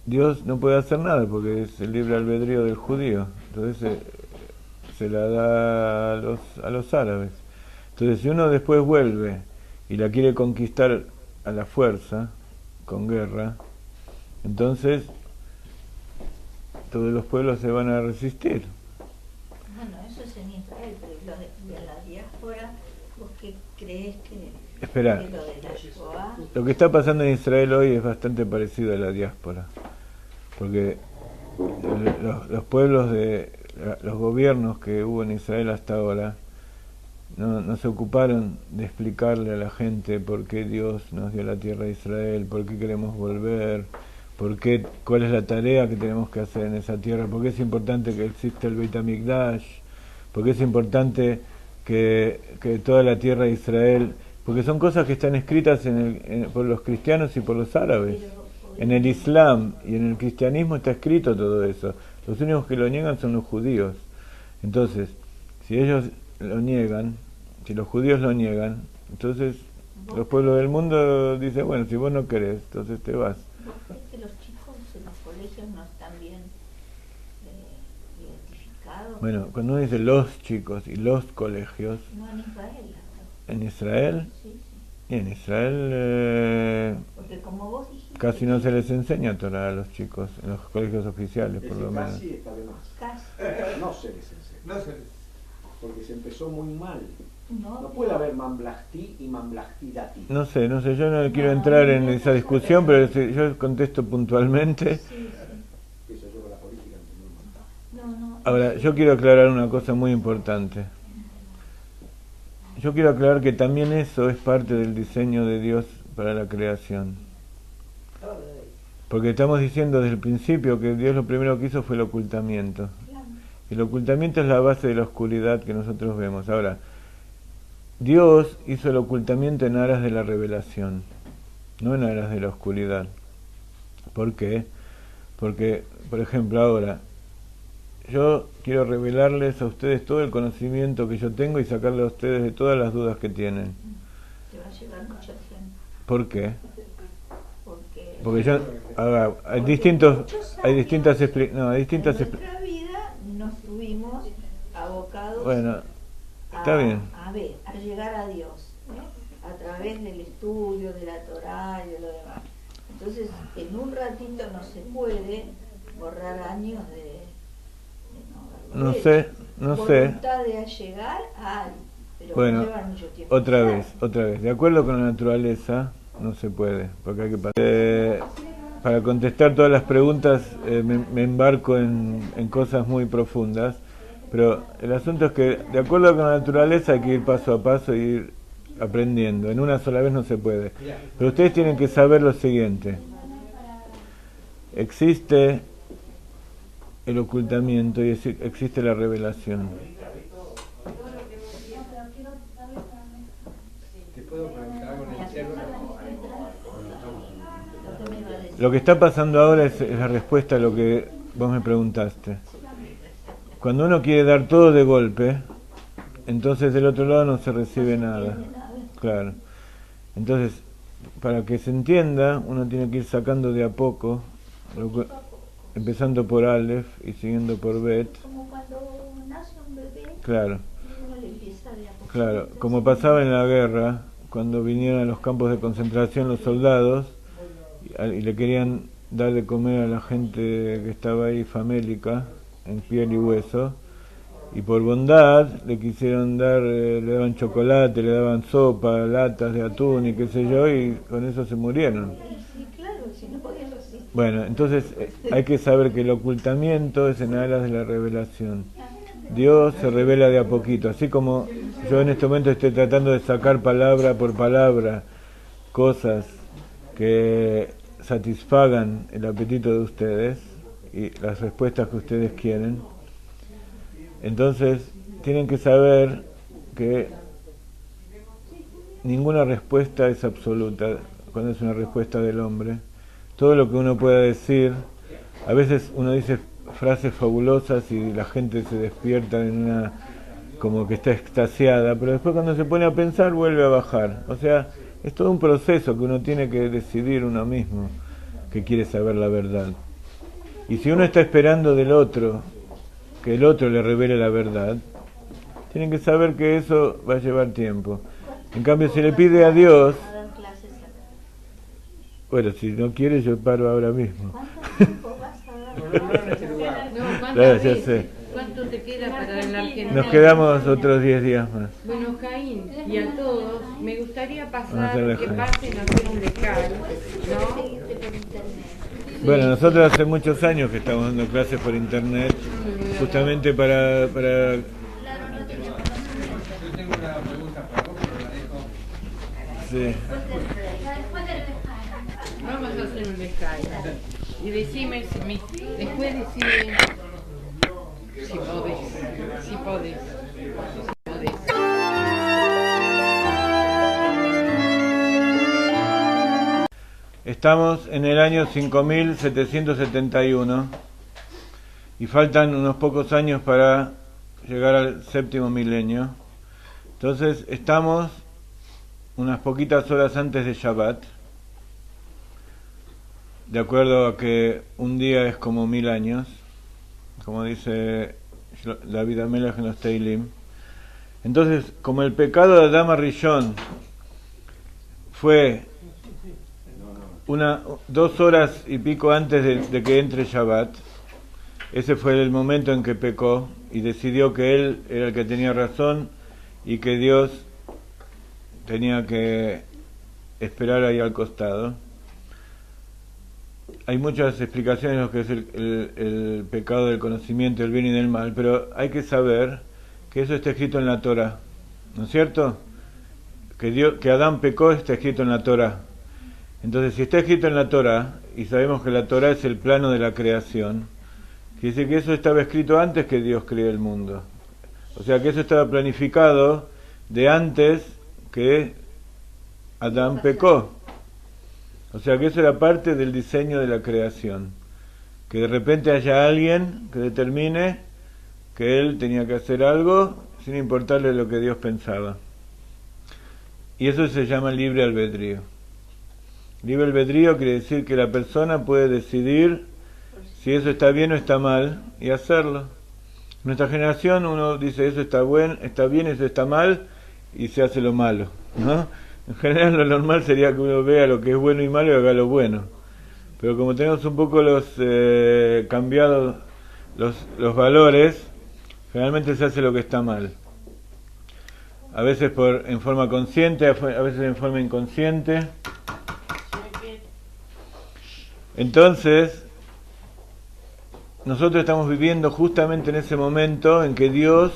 Dios no puede hacer nada porque es el libre albedrío del judío. Entonces se la da a los árabes. Entonces, si uno después vuelve y la quiere conquistar a la fuerza, con guerra, entonces todos los pueblos se van a resistir. Bueno, eso es en Israel, pero de la diáspora, ¿vos qué crees que, Espera, que lo de la Shoah? lo que está pasando en Israel hoy es bastante parecido a la diáspora, porque los pueblos los gobiernos que hubo en Israel hasta ahora no se ocuparon de explicarle a la gente por qué Dios nos dio la tierra de Israel, por qué queremos volver, cuál es la tarea que tenemos que hacer en esa tierra, por qué es importante que exista el Beit HaMikdash, por qué es importante que toda la tierra de Israel, porque son cosas que están escritas por los cristianos y por los árabes. En el Islam y en el cristianismo está escrito todo eso. Los únicos que lo niegan son los judíos. Entonces, si ellos lo niegan, si los judíos lo niegan, entonces los pueblos del mundo dicen, bueno, si vos no querés, entonces te vas. ¿Vos crees que los chicos en los colegios no están bien identificados? Bueno, cuando uno dice los chicos y los colegios, No en Israel. en Israel, Sí, sí. y en Israel Porque como vos dijiste... casi no se les enseña Torah a los chicos, en los colegios oficiales por lo menos. Casi está de más. Casi. No se les enseña. No sé. Porque se empezó muy mal. No, No puede haber mamblahti y mamblahti dati. No sé, yo no quiero entrar en esa discusión, pero yo contesto puntualmente. Sí, sí. Eso yo con la política no tengo un montón. No. Ahora, yo quiero aclarar una cosa muy importante. Yo quiero aclarar que también eso es parte del diseño de Dios para la creación. Porque estamos diciendo desde el principio que Dios lo primero que hizo fue el ocultamiento. Claro. Y el ocultamiento es la base de la oscuridad que nosotros vemos. Ahora, Dios hizo el ocultamiento en aras de la revelación, no en aras de la oscuridad. ¿Por qué? Porque, por ejemplo, ahora, yo quiero revelarles a ustedes todo el conocimiento que yo tengo y sacarle a ustedes de todas las dudas que tienen. Te va a llevar mucho tiempo. ¿Por qué? Porque Ahora, hay Porque distintas en nuestra vida nos tuvimos abocados Bueno, está bien. a llegar a Dios, a través del estudio de la Torá y de lo demás. Entonces, en un ratito no se puede borrar años de no haberlo hecho. No sé. Voluntad de llegar a algo, pero Bueno, lleva mucho tiempo. otra vez. De acuerdo con la naturaleza, no se puede, porque hay que para contestar todas las preguntas me embarco en cosas muy profundas, pero el asunto es que de acuerdo con la naturaleza hay que ir paso a paso e ir aprendiendo. En una sola vez no se puede. Pero ustedes tienen que saber lo siguiente: existe el ocultamiento y existe la revelación. ¿Te puedo preguntar con el tema? Lo que está pasando ahora es la respuesta a lo que vos me preguntaste. Cuando uno quiere dar todo de golpe, entonces del otro lado no se recibe nada. Claro. Entonces, para que se entienda, uno tiene que ir sacando de a poco, empezando por Aleph y siguiendo por Bet. Como cuando nace un bebé, Claro. uno le empieza de a poquito. Claro, como pasaba en la guerra, cuando vinieron a los campos de concentración los soldados y le querían dar de comer a la gente que estaba ahí famélica, en piel y hueso, y por bondad le quisieron dar, le daban chocolate, le daban sopa, latas de atún y qué sé yo, y con eso se murieron. Sí, claro, si no podían resistir. Bueno, entonces hay que saber que el ocultamiento es en aras de la revelación. Dios se revela de a poquito, así como yo en este momento estoy tratando de sacar palabra por palabra cosas que satisfagan el apetito de ustedes y las respuestas que ustedes quieren. Entonces tienen que saber que ninguna respuesta es absoluta cuando es una respuesta del hombre. Todo lo que uno pueda decir, a veces uno dice frases fabulosas y la gente se despierta en una, como que está extasiada, pero después cuando se pone a pensar vuelve a bajar. O sea, es todo un proceso que uno tiene que decidir uno mismo que quiere saber la verdad. Y si uno está esperando del otro que el otro le revele la verdad, tienen que saber que eso va a llevar tiempo. En cambio, si le pide a Dios, A dar clases acá. bueno, si no quiere yo paro ahora mismo. ¿Cuánto tiempo vas a dar? Por lo menos en este lugar. No, ¿cuántas Claro, ya veces? sé. ¿Cuánto te queda para la Argentina? Nos quedamos otros 10 días más. Bueno, Jaín, y a todos, me gustaría Vamos a pasar, hacerle que Jaín. pasen a hacer un lecal, ¿no? Seguirte por internet. Bueno, nosotros hace muchos años que estamos dando clases por internet, justamente para Yo tengo una pregunta para vos, pero la dejo. sí. Vamos a hacer un lecal. Y decime si después decime si podés, si podés, si podés. Estamos en el año 5771 y faltan unos pocos años para llegar al séptimo milenio. Entonces estamos unas poquitas horas antes de Shabbat, de acuerdo a que un día es como 1000 años, como dice David Amelech en los Teilim. Entonces, como el pecado de Adán Rishon fue 2 horas y pico antes de que entre Shabbat, ese fue el momento en que pecó y decidió que él era el que tenía razón y que Dios tenía que esperar ahí al costado. Hay muchas explicaciones de lo que es el pecado del conocimiento del bien y del mal, pero hay que saber que eso está escrito en la Torah, ¿no es cierto? Que Adán pecó está escrito en la Torah. Entonces, si está escrito en la Torah, y sabemos que la Torah es el plano de la creación, quiere decir que eso estaba escrito antes que Dios creó el mundo. O sea, que eso estaba planificado de antes que Adán pecó. O sea, que eso era parte del diseño de la creación. Que de repente haya alguien que determine que él tenía que hacer algo sin importarle lo que Dios pensaba. Y eso se llama libre albedrío. Libre albedrío quiere decir que la persona puede decidir si eso está bien o está mal y hacerlo. En nuestra generación uno dice eso está bien, eso está mal y se hace lo malo, ¿no? En general lo normal sería que uno vea lo que es bueno y malo y haga lo bueno. Pero como tenemos un poco cambiados los valores, generalmente se hace lo que está mal. A veces en forma consciente, a veces en forma inconsciente. Entonces, nosotros estamos viviendo justamente en ese momento en que Dios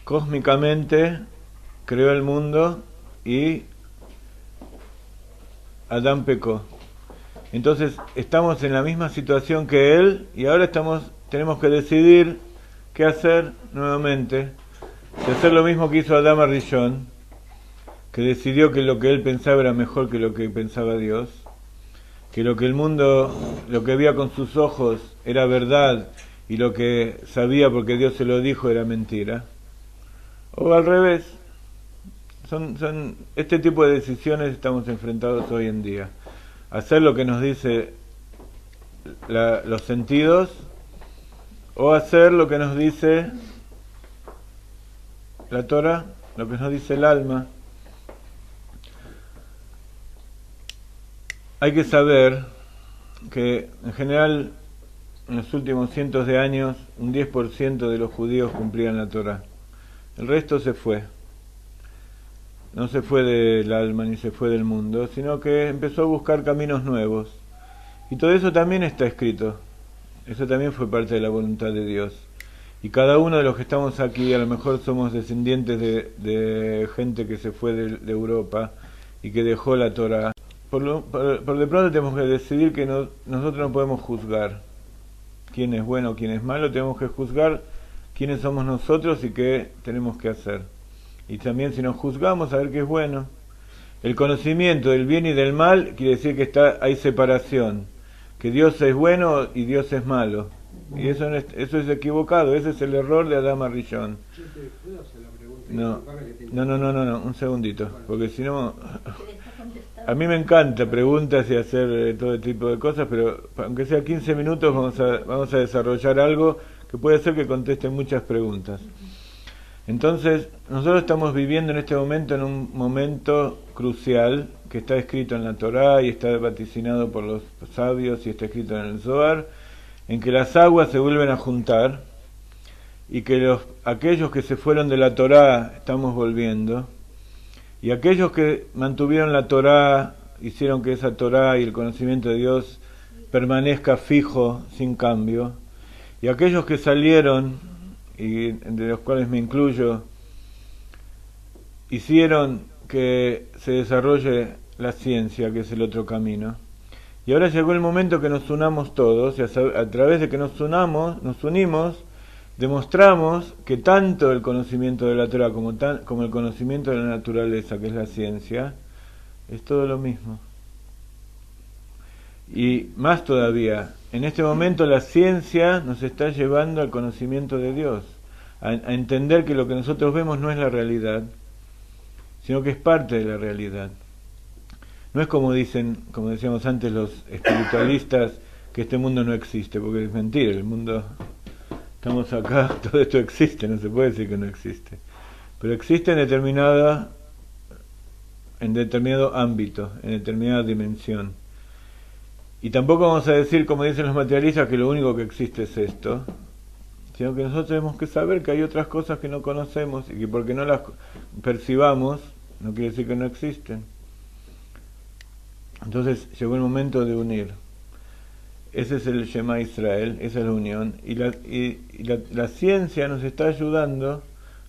cósmicamente creó el mundo y Adán pecó. Entonces estamos en la misma situación que él y ahora tenemos que decidir qué hacer nuevamente. Si hacer lo mismo que hizo Adán Rishon, que decidió que lo que él pensaba era mejor que lo que pensaba Dios, que lo que el mundo, lo que veía con sus ojos era verdad y lo que sabía porque Dios se lo dijo era mentira. O al revés. Son este tipo de decisiones estamos enfrentados hoy en día. Hacer lo que nos dice los sentidos o hacer lo que nos dice la Torah, lo que nos dice el alma. Hay que saber que en general en los últimos cientos de años, un 10% de los judíos cumplían la Torá. El resto se fue. No se fue del alma ni se fue del mundo, sino que empezó a buscar caminos nuevos. Y todo eso también está escrito. Eso también fue parte de la voluntad de Dios. Y cada uno de los que estamos aquí, a lo mejor somos descendientes de gente que se fue de Europa y que dejó la Torá. Por de pronto tenemos que decidir que nosotros no podemos juzgar quién es bueno, quién es malo. Tenemos que juzgar quiénes somos nosotros y qué tenemos que hacer. Y también si nos juzgamos, saber qué es bueno. El conocimiento del bien y del mal quiere decir que hay separación, que Dios es bueno y Dios es malo. Y eso es equivocado, ese es el error de Adán Arishon. ¿Puedo hacer la pregunta? No, Disculpame que te no, un segundito, porque si no... A mí me encanta preguntas y hacer todo tipo de cosas, pero aunque sea 15 minutos vamos a desarrollar algo que puede ser que conteste muchas preguntas. Entonces, nosotros estamos viviendo en este momento en un momento crucial que está escrito en la Torá y está vaticinado por los sabios y está escrito en el Zohar, en que las aguas se vuelven a juntar y que aquellos que se fueron de la Torá estamos volviendo, y aquellos que mantuvieron la Torá hicieron que esa Torá y el conocimiento de Dios permanezca fijo, sin cambio, y aquellos que salieron, y de los cuales me incluyo, hicieron que se desarrolle la ciencia, que es el otro camino. Y ahora llegó el momento que nos unamos todos, y a través de que nos unimos, demostramos que tanto el conocimiento de la Torá como el conocimiento de la naturaleza, que es la ciencia, es todo lo mismo. Y más todavía, en este momento la ciencia nos está llevando al conocimiento de Dios, a entender que lo que nosotros vemos no es la realidad, sino que es parte de la realidad. No es como decíamos antes los espiritualistas, que este mundo no existe, porque es mentira, el mundo, estamos acá, todo esto existe, no se puede decir que no existe, pero existe en determinado ámbito, en determinada dimensión. Y tampoco vamos a decir, como dicen los materialistas, que lo único que existe es esto, sino que nosotros tenemos que saber que hay otras cosas que no conocemos y que porque no las percibamos, no quiere decir que no existen. Entonces llegó el momento de unir. Ese es el Shema Israel, esa es la unión. Y la ciencia nos está ayudando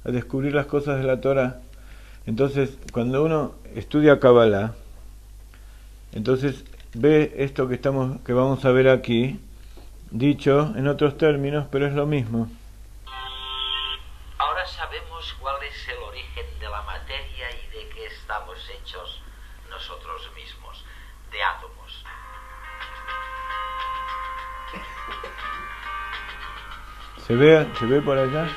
a descubrir las cosas de la Torah. Entonces, cuando uno estudia Kabbalah, entonces ve esto que vamos a ver aquí, dicho en otros términos, pero es lo mismo. Ahora sabemos cuál es el origen de la materia y de qué estamos hechos nosotros mismos, de átomos. ¿Se ve por allá?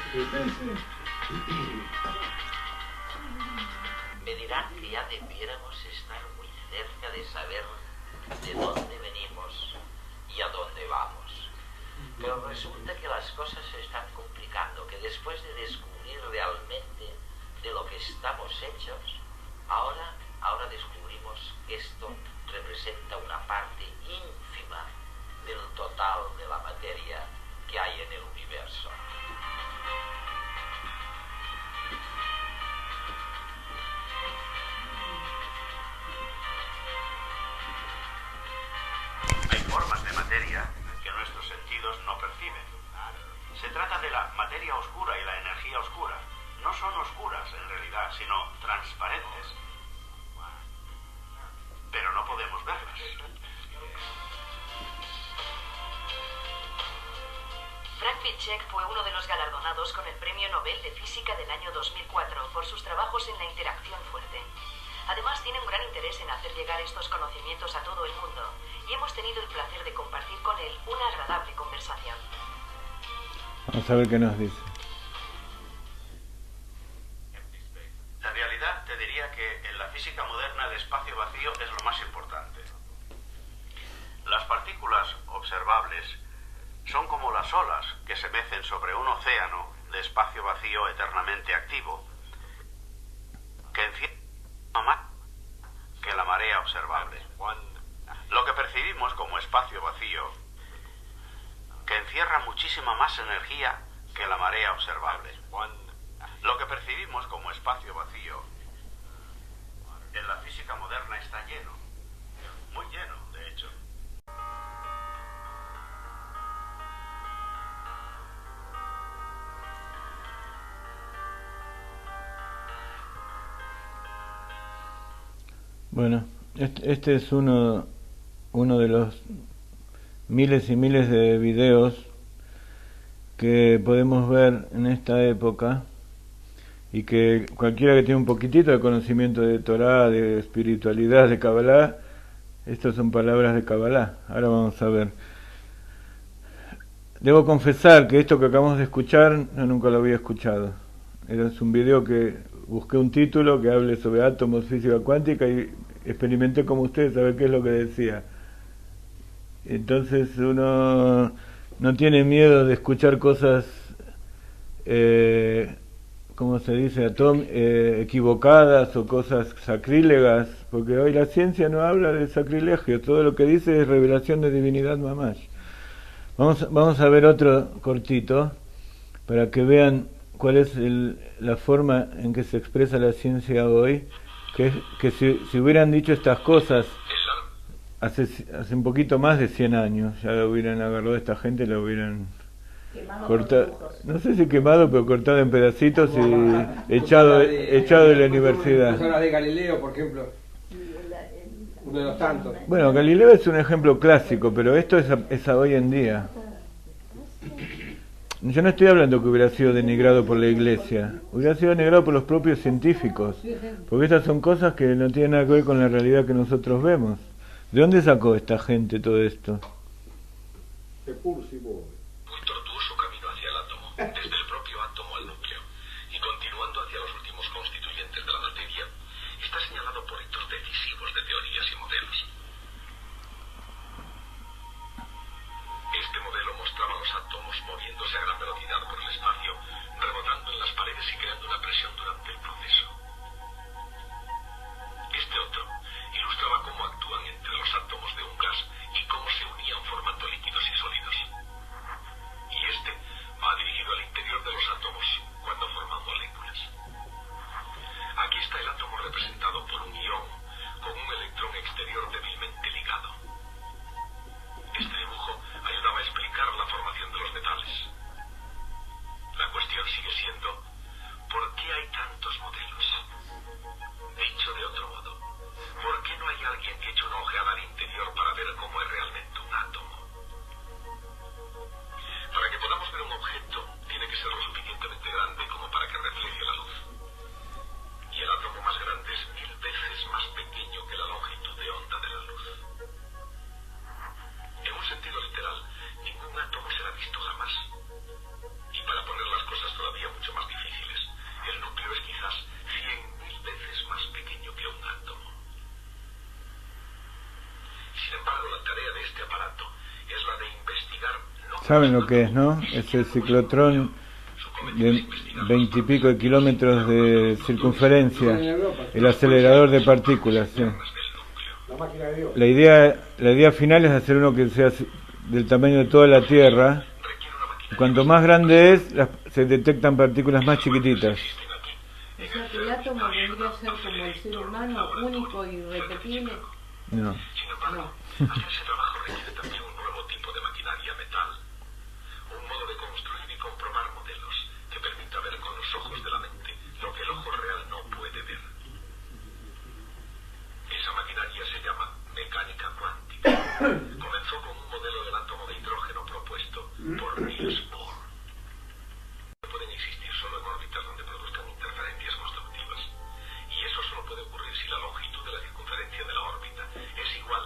Me dirán que ya debiéramos estar muy cerca de saber de dónde venimos y a dónde vamos. Pero resulta que las cosas se están complicando, que después de descubrir realmente de lo que estamos hechos, ahora descubrimos que esto representa una parte ínfima del total de la materia que hay en el universo. Hay formas de materia que nuestros sentidos no perciben. Se trata de la materia oscura y la energía oscura. No son oscuras en realidad, sino transparentes. Pero no podemos verlas. Frank Wilczek fue uno de los galardonados con el Premio Nobel de Física del año 2004 por sus trabajos en la interacción fuerte. Además, tiene un gran interés en hacer llegar estos conocimientos a todo el mundo y hemos tenido el placer de compartir con él una agradable conversación. Vamos a ver qué nos dice. En realidad, te diría que en la física moderna el espacio vacío es lo más importante. Las partículas observables son como las olas que se mecen sobre un océano de espacio vacío eternamente activo, que encierra más que la marea observable. Lo que percibimos como espacio vacío que encierra muchísima más energía que la marea observable. Lo que percibimos como espacio vacío en la física moderna está lleno, muy lleno, de hecho. Bueno, este es uno de los miles y miles de videos que podemos ver en esta época y que cualquiera que tiene un poquitito de conocimiento de Torá, de espiritualidad, de Kabbalah, estas son palabras de Kabbalah. Ahora vamos a ver. Debo confesar que esto que acabamos de escuchar yo nunca lo había escuchado. Es un video que busqué un título que hable sobre átomos, física cuántica y experimenté como ustedes a ver qué es lo que decía. Entonces uno no tiene miedo de escuchar cosas, ¿cómo se dice?, equivocadas o cosas sacrílegas, porque hoy la ciencia no habla de sacrilegio, todo lo que dice es revelación de divinidad mamás. Vamos a ver otro cortito para que vean cuál es la forma en que se expresa la ciencia hoy, que si hubieran dicho estas cosas hace un poquito más de 100 años, ya lo hubieran agarrado a esta gente, lo hubieran cortado, no sé si quemado, pero cortado en pedacitos y echado de la universidad. Las horas de Galileo, por ejemplo, uno de los tantos. Bueno, Galileo es un ejemplo clásico, pero esto es a hoy en día. Yo no estoy hablando que hubiera sido denigrado por la Iglesia, hubiera sido denigrado por los propios científicos, porque estas son cosas que no tienen nada que ver con la realidad que nosotros vemos. ¿De dónde sacó esta gente todo esto? Un tortuoso camino hacia el átomo, desde el propio átomo al núcleo, y continuando hacia los últimos constituyentes de la materia, está señalado por hitos decisivos de teorías y modelos. Este modelo mostraba los átomos moviéndose a gran velocidad por el espacio, rebotando en las paredes y creando una presión durante el proceso. Este otro ilustraba cómo actúan entre los átomos de un gas y cómo se unían formando líquidos y sólidos. Y este va dirigido al interior de los átomos cuando forman moléculas. Aquí está el átomo representado por un ión con un electrón exterior débilmente ligado. Este dibujo ayudaba a explicar la formación de los metales. La cuestión sigue siendo, ¿por qué hay tantos modelos? Dicho de otro modo, ¿por qué no hay alguien que eche una ojeada al interior para ver cómo es realmente un átomo? Para que podamos ver un objeto, tiene que ser lo suficientemente grande como para que refleje la luz. Y el átomo más grande es 1000 veces más pequeño que la longitud de onda de la luz. En un sentido literal, ningún átomo será visto jamás. Y para poner las cosas todavía mucho más difíciles, el núcleo es quizás 100.000 veces más pequeño que un átomo. Sin embargo, la tarea de este aparato es la de investigar... ¿Saben lo que es, no? Es el ciclotrón de 20 y pico de kilómetros de circunferencia, el acelerador de partículas, sí. La idea final es hacer uno que sea del tamaño de toda la Tierra. Cuanto más grande es, se detectan partículas más chiquititas. O sea que el átomo vendría a ser como el ser humano, único y irrepetible. No. Hacer ese trabajo requiere también un nuevo tipo de maquinaria metal, un modo de construir y comprobar modelos que permita ver con los ojos de la mente lo que el ojo real no puede ver. Esa maquinaria se llama mecánica cuántica. Comenzó con un modelo del átomo de hidrógeno propuesto por Niels Bohr. Pueden existir solo en órbitas donde produzcan interferencias constructivas, y eso solo puede ocurrir si la longitud de la circunferencia de la órbita es igual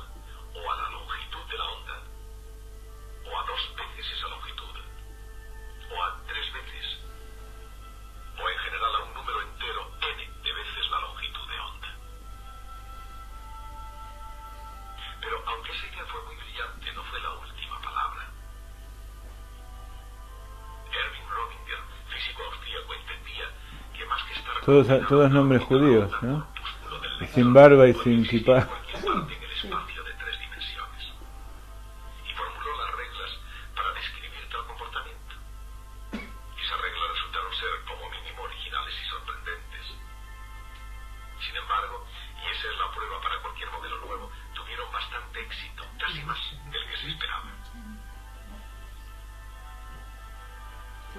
o a la longitud de la onda, o a 2 veces esa longitud, o a 3 veces, o en general a un número entero n de veces la longitud de onda. Pero aunque esa idea fue muy brillante, no fue la última palabra. Erwin Rödinger, físico austríaco, entendía que más que estar... Todos nombres judíos, ¿no? Y sin barba y sin kipá. En el espacio de 3 dimensiones. Y formuló las reglas para describir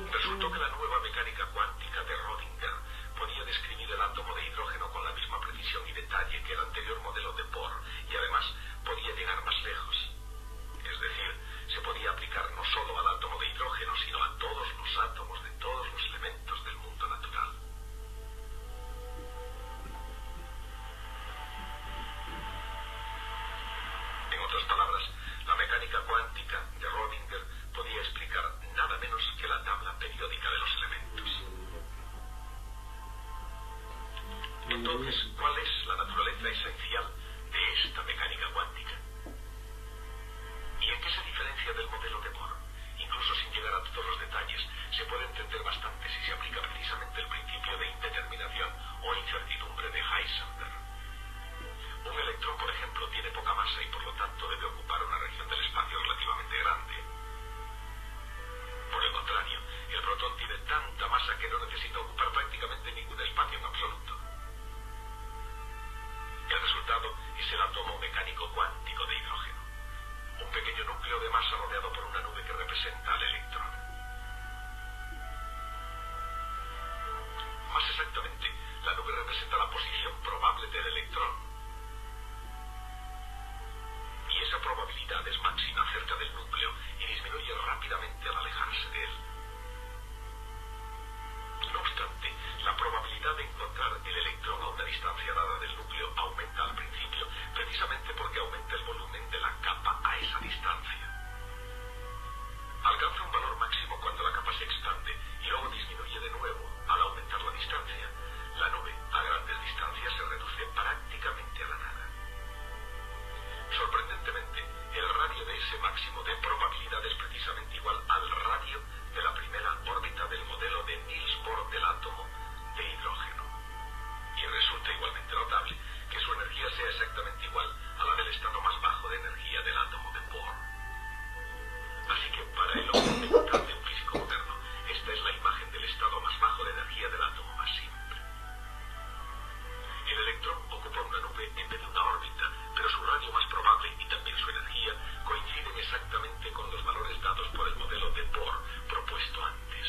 Resultó que la nueva mecánica cuántica de Rödinger podía describir el átomo de hidrógeno con la misma precisión y detalle que el anterior modelo de Bohr, y además podía llegar más lejos. Es decir, se podía aplicar no solo al átomo de hidrógeno, sino a todos los átomos de todos los elementos del mundo natural. En otras palabras, la mecánica cuántica de Rödinger podía explicar nada menos que la tabla periódica de los elementos. Entonces, ¿cuál es la naturaleza esencial de esta mecánica cuántica? ¿Y en qué se diferencia del modelo de Bohr? Incluso sin llegar a todos los detalles, se puede entender bastante si se aplica precisamente el principio de indeterminación o incertidumbre de Heisenberg. Un electrón, por ejemplo, tiene poca masa y por lo tanto debe ocupar una región del espacio relativamente grande. Por el contrario, el protón tiene tanta masa que no necesita ocupar prácticamente ningún espacio en absoluto. El resultado es el átomo mecánico cuántico de hidrógeno, un pequeño núcleo de masa rodeado por una nube que representa al electrón. Más exactamente, la nube representa la posición probable del electrón. Y esa probabilidad es máxima cerca del núcleo y disminuye rápidamente al alejarse de él. No obstante, la probabilidad de encontrar el electrón a una distancia dada del núcleo aumenta al principio, precisamente porque aumenta el volumen de la capa a esa distancia. Alcanza un valor máximo cuando la capa se expande y luego disminuye de nuevo al aumentar la distancia. La nube a grandes distancias se reduce prácticamente a la nada. Sorprendentemente, el radio de ese máximo de probabilidad es precisamente igual al radio de la primera órbita del modelo de Niels Bohr del átomo de hidrógeno. Y resulta igualmente notable que su energía sea exactamente igual a la del estado más bajo de energía del átomo de Bohr. Así que para el hombre mental de un físico moderno, esta es la imagen del estado más bajo de energía del átomo más simple. El electrón ocupa una nube en vez de una órbita, pero su radio más probable y también su energía coinciden exactamente con los valores dados por el modelo de Bohr propuesto antes.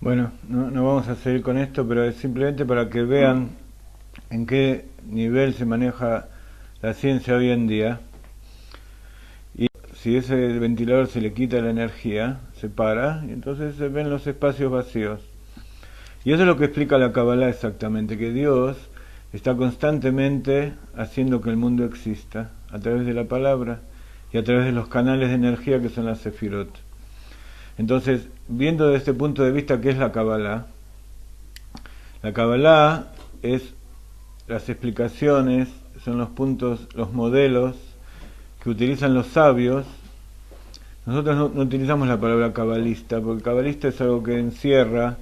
Bueno, no vamos a seguir con esto, pero es simplemente para que vean en qué nivel se maneja la ciencia hoy en día. Y si ese ventilador se le quita la energía, se para, y entonces se ven los espacios vacíos. Y eso es lo que explica la Kabbalah exactamente, que Dios está constantemente haciendo que el mundo exista, a través de la palabra y a través de los canales de energía que son las sefirot. Entonces, viendo desde este punto de vista qué es la Kabbalah es las explicaciones, son los puntos, los modelos que utilizan los sabios. Nosotros no utilizamos la palabra cabalista, porque cabalista es algo que encierra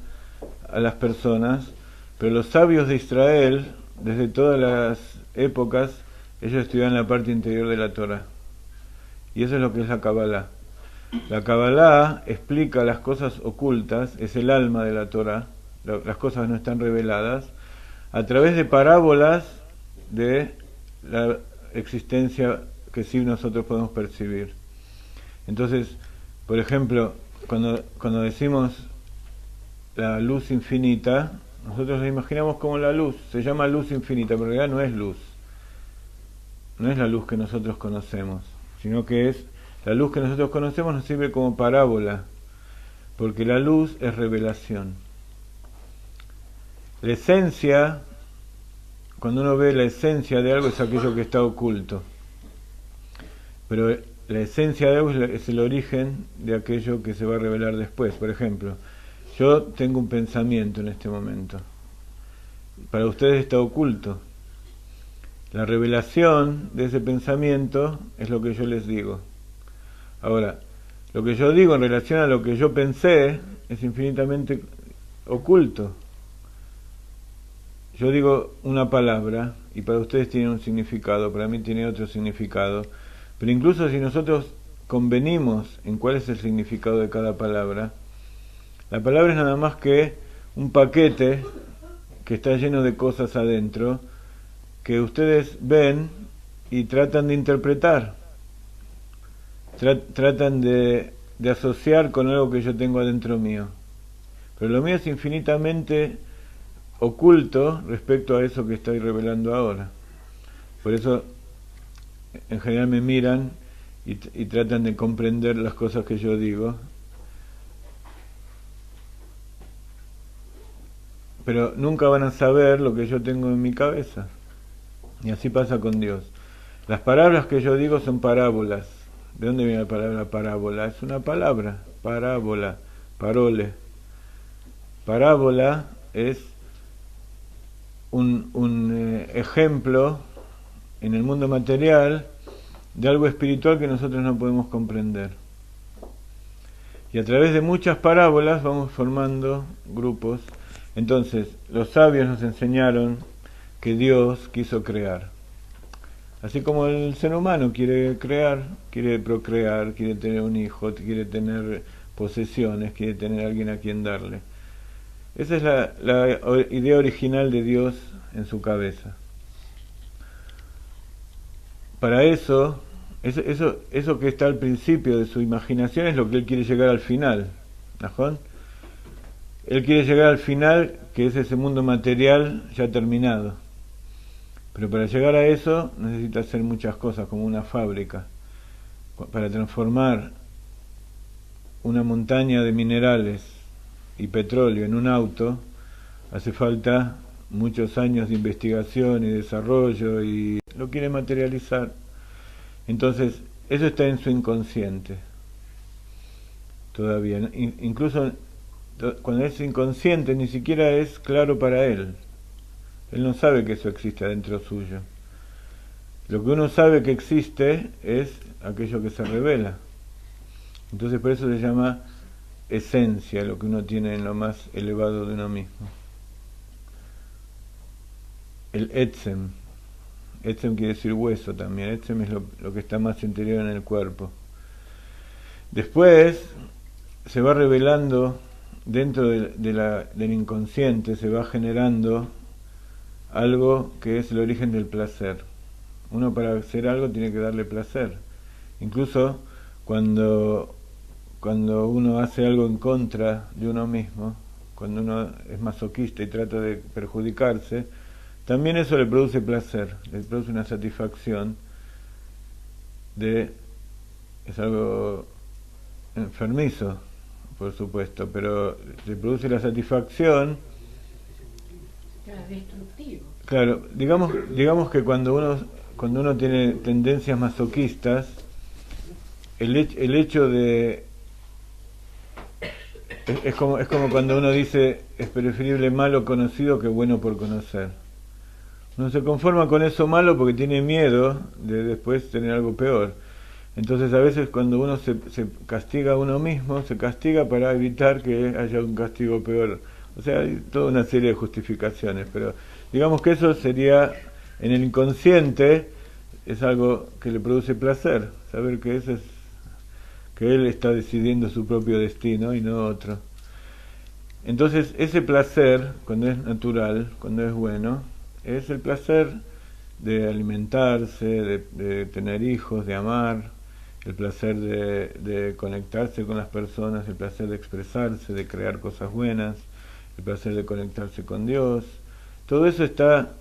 a las personas, pero los sabios de Israel, desde todas las épocas, ellos estudian la parte interior de la Torah. Y eso es lo que es la Kabbalah. La Kabbalah explica las cosas ocultas, es el alma de la Torah, las cosas no están reveladas, a través de parábolas de la existencia que sí nosotros podemos percibir. Entonces, por ejemplo, cuando decimos la luz infinita, nosotros la imaginamos como la luz, se llama luz infinita, pero en realidad no es luz, no es la luz que nosotros conocemos, sino que es la luz que nosotros conocemos nos sirve como parábola, porque la luz es revelación. La esencia, cuando uno ve la esencia de algo, es aquello que está oculto, pero la esencia de algo es el origen de aquello que se va a revelar después. Por ejemplo, yo tengo un pensamiento en este momento, para ustedes está oculto. La revelación de ese pensamiento es lo que yo les digo. Ahora, lo que yo digo en relación a lo que yo pensé es infinitamente oculto. Yo digo una palabra y para ustedes tiene un significado, para mí tiene otro significado, pero incluso si nosotros convenimos en cuál es el significado de cada palabra, la palabra es nada más que un paquete que está lleno de cosas adentro que ustedes ven y tratan de interpretar. Tratan de de asociar con algo que yo tengo adentro mío. Pero lo mío es infinitamente oculto respecto a eso que estoy revelando ahora. Por eso, en general me miran y tratan de comprender las cosas que yo digo. Pero nunca van a saber lo que yo tengo en mi cabeza. Y así pasa con Dios. Las palabras que yo digo son parábolas. ¿De dónde viene la palabra parábola? Es una palabra, parábola, parole. Parábola es un ejemplo en el mundo material de algo espiritual que nosotros no podemos comprender. Y a través de muchas parábolas vamos formando grupos. Entonces, los sabios nos enseñaron que Dios quiso crear. Así como el ser humano quiere crear, quiere procrear, quiere tener un hijo, quiere tener posesiones, quiere tener a alguien a quien darle. Esa es la idea original de Dios en su cabeza. Para eso que está al principio de su imaginación es lo que Él quiere llegar al final. ¿Najón? Él quiere llegar al final, que es ese mundo material ya terminado. Pero para llegar a eso necesita hacer muchas cosas, como una fábrica. Para transformar una montaña de minerales y petróleo en un auto, hace falta muchos años de investigación y desarrollo, y lo quiere materializar. Entonces, eso está en su inconsciente todavía. Incluso cuando es inconsciente ni siquiera es claro para él. Él no sabe que eso existe adentro suyo. Lo que uno sabe que existe es aquello que se revela. Entonces por eso se llama esencia, lo que uno tiene en lo más elevado de uno mismo. El etzem. Etzem quiere decir hueso también. Etzem es lo que está más interior en el cuerpo. Después se va revelando dentro del inconsciente, se va generando algo que es el origen del placer. Uno para hacer algo tiene que darle placer. Incluso cuando uno hace algo en contra de uno mismo, cuando uno es masoquista y trata de perjudicarse, también eso le produce placer, le produce una satisfacción es algo enfermizo, por supuesto, pero le produce la satisfacción. Destructivo. Claro, digamos que cuando uno tiene tendencias masoquistas, el hecho de es como cuando uno dice es preferible malo conocido que bueno por conocer. Uno se conforma con eso malo porque tiene miedo de después tener algo peor. Entonces a veces cuando uno se castiga a uno mismo, se castiga para evitar que haya un castigo peor. O sea, hay toda una serie de justificaciones, pero digamos que eso sería, en el inconsciente, es algo que le produce placer, saber que que él está decidiendo su propio destino y no otro. Entonces, ese placer, cuando es natural, cuando es bueno, es el placer de alimentarse, de tener hijos, de amar, el placer de conectarse con las personas, el placer de expresarse, de crear cosas buenas, el placer de conectarse con Dios. Todo eso está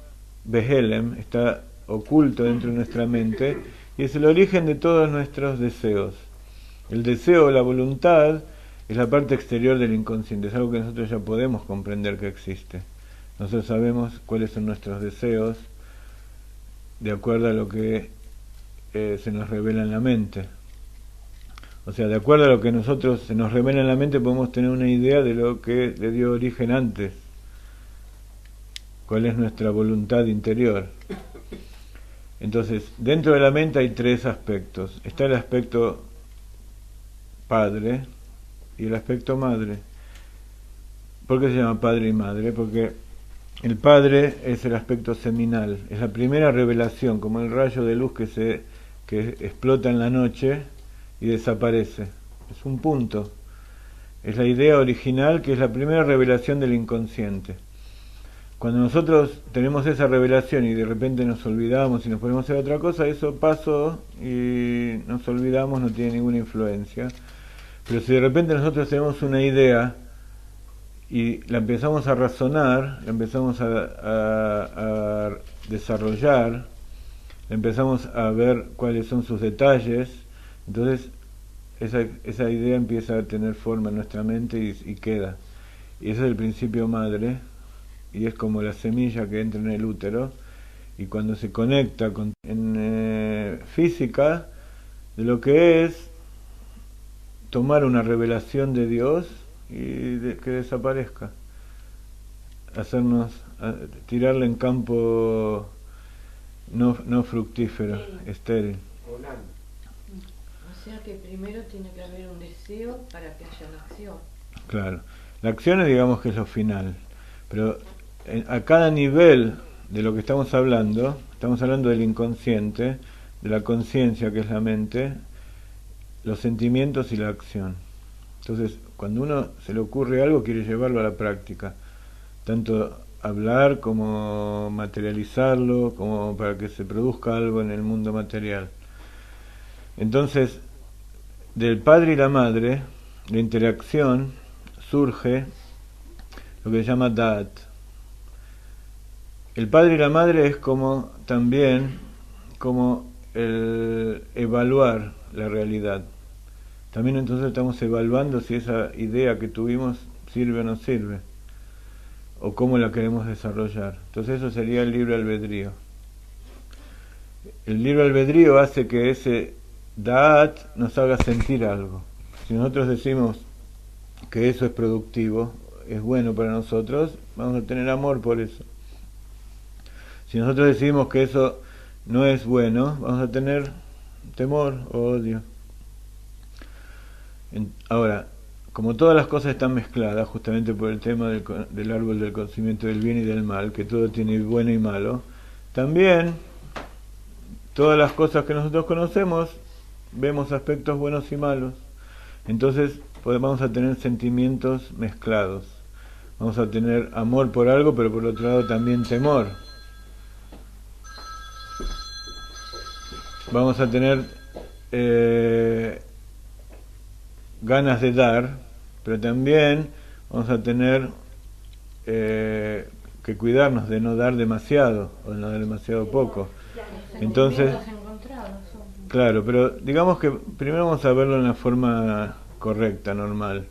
behelem, está oculto dentro de nuestra mente y es el origen de todos nuestros deseos. El deseo, la voluntad, es la parte exterior del inconsciente, es algo que nosotros ya podemos comprender que existe. Nosotros sabemos cuáles son nuestros deseos de acuerdo a lo que se nos revela en la mente. O sea, de acuerdo a lo que nosotros se nos revela en la mente podemos tener una idea de lo que le dio origen antes. ¿Cuál es nuestra voluntad interior? Entonces, dentro de la mente hay tres aspectos. Está el aspecto padre y el aspecto madre. ¿Por qué se llama padre y madre? Porque el padre es el aspecto seminal, es la primera revelación, como el rayo de luz que explota en la noche y desaparece. Es un punto. Es la idea original que es la primera revelación del inconsciente. Cuando nosotros tenemos esa revelación y de repente nos olvidamos y nos ponemos a hacer otra cosa, eso pasó y nos olvidamos, no tiene ninguna influencia. Pero si de repente nosotros tenemos una idea y la empezamos a razonar, la empezamos a desarrollar, empezamos a ver cuáles son sus detalles, entonces esa idea empieza a tener forma en nuestra mente y queda. Y ese es el principio madre, y es como la semilla que entra en el útero, y cuando se conecta en física de lo que es tomar una revelación de Dios y que desaparezca, tirarla en campo no fructífero, estéril. O sea que primero tiene que haber un deseo para que haya una acción. Claro, la acción digamos que es lo final, pero a cada nivel de lo que estamos hablando del inconsciente, de la conciencia que es la mente, los sentimientos y la acción. Entonces, cuando uno se le ocurre algo, quiere llevarlo a la práctica, tanto hablar como materializarlo, como para que se produzca algo en el mundo material. Entonces, del padre y la madre, la interacción, surge lo que se llama Da'at. El padre y la madre es como el evaluar la realidad. También entonces estamos evaluando si esa idea que tuvimos sirve o no sirve, o cómo la queremos desarrollar. Entonces eso sería el libre albedrío. El libre albedrío hace que ese Da'at nos haga sentir algo. Si nosotros decimos que eso es productivo, es bueno para nosotros, vamos a tener amor por eso. Si nosotros decimos que eso no es bueno, vamos a tener temor o odio. Ahora, como todas las cosas están mezcladas, justamente por el tema del árbol del conocimiento del bien y del mal, que todo tiene bueno y malo, también todas las cosas que nosotros conocemos, vemos aspectos buenos y malos. Entonces vamos a tener sentimientos mezclados. Vamos a tener amor por algo, pero por otro lado también temor. Vamos a tener ganas de dar, pero también vamos a tener que cuidarnos de no dar demasiado o de no dar demasiado poco. Entonces, claro, pero digamos que primero vamos a verlo en la forma correcta, normal.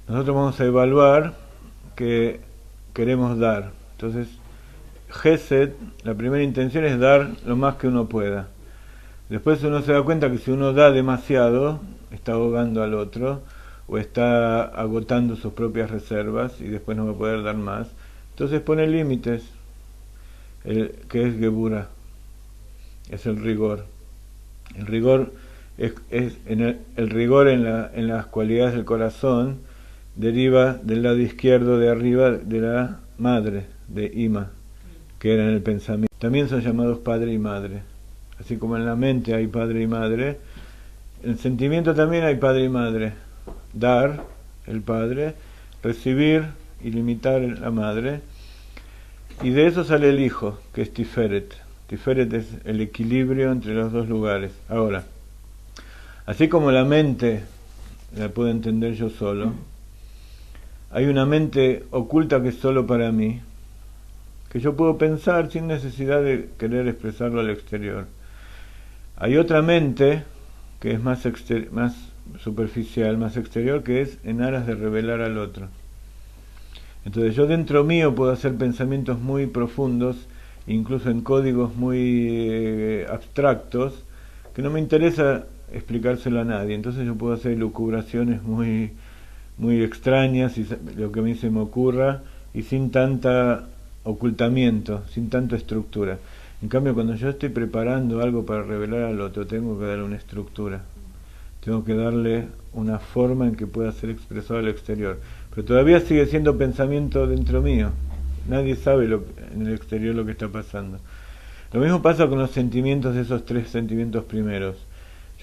Nosotros vamos a evaluar que queremos dar. Entonces, Gesed, la primera intención es dar lo más que uno pueda. Después uno se da cuenta que si uno da demasiado, está ahogando al otro, o está agotando sus propias reservas y después no va a poder dar más. Entonces pone límites, que es Gebura, es el rigor. El rigor el rigor en las cualidades del corazón deriva del lado izquierdo de arriba de la madre, de Ima, que era en el pensamiento. También son llamados padre y madre. Así como en la mente hay padre y madre, en el sentimiento también hay padre y madre. Dar, el padre, recibir y limitar, la madre. Y de eso sale el hijo, que es Tiferet. Tiferet es el equilibrio entre los dos lugares. Ahora, así como la mente la puedo entender yo solo, hay una mente oculta que es solo para mí, que yo puedo pensar sin necesidad de querer expresarlo al exterior. Hay otra mente que es más superficial, más exterior, que es en aras de revelar al otro. Entonces yo dentro mío puedo hacer pensamientos muy profundos, incluso en códigos muy abstractos, que no me interesa explicárselo a nadie. Entonces yo puedo hacer elucubraciones muy extrañas, y lo que a mí se me ocurra, y sin tanta ocultamiento, sin tanta estructura. En cambio, cuando yo estoy preparando algo para revelar al otro, tengo que darle una estructura, tengo que darle una forma en que pueda ser expresado al exterior. Pero todavía sigue siendo pensamiento dentro mío. Nadie sabe en el exterior lo que está pasando. Lo mismo pasa con los sentimientos de esos tres sentimientos primeros.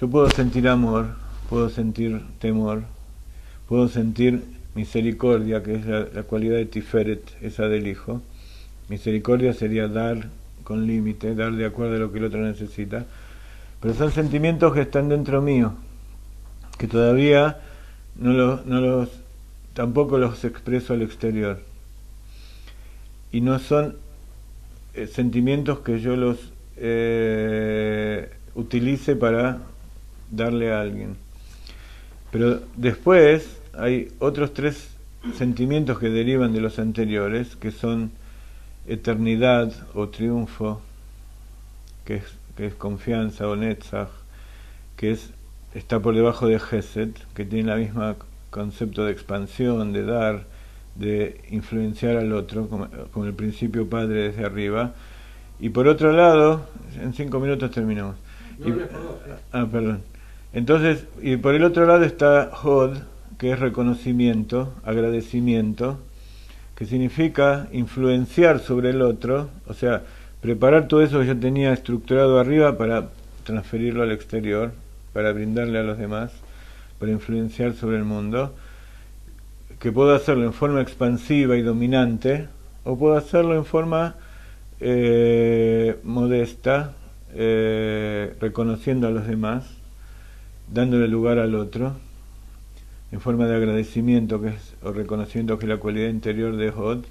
Yo puedo sentir amor, puedo sentir temor, puedo sentir misericordia, que es la cualidad de Tiferet, esa del hijo. Misericordia sería dar con límite, dar de acuerdo a lo que el otro necesita. Pero son sentimientos que están dentro mío, que todavía tampoco los expreso al exterior. Y no son sentimientos que yo los utilice para darle a alguien. Pero después hay otros 3 sentimientos que derivan de los anteriores, que son eternidad o triunfo, que es confianza, o netzach, que está por debajo de Gesed, que tiene el mismo concepto de expansión, de dar, de influenciar al otro, como el principio padre desde arriba. Y por otro lado, en 5 minutos terminamos. Perdón. Entonces, y por el otro lado está Hod, que es reconocimiento, agradecimiento, que significa influenciar sobre el otro, o sea, preparar todo eso que yo tenía estructurado arriba para transferirlo al exterior, para brindarle a los demás, para influenciar sobre el mundo, que puedo hacerlo en forma expansiva y dominante, o puedo hacerlo en forma modesta, reconociendo a los demás, dándole lugar al otro, en forma de agradecimiento, o reconocimiento, que es la cualidad interior de Hod.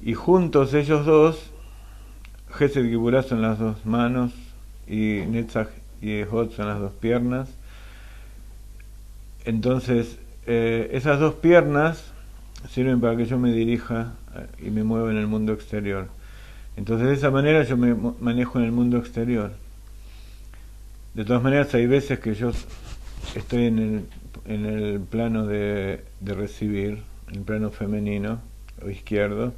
Y juntos ellos dos, Gesed y Geburah son las 2 manos, y Netzach y Hod son las 2 piernas. Entonces, esas 2 piernas sirven para que yo me dirija y me mueva en el mundo exterior. Entonces, de esa manera yo me manejo en el mundo exterior. De todas maneras, hay veces que yo estoy en el plano de recibir, en el plano femenino o izquierdo,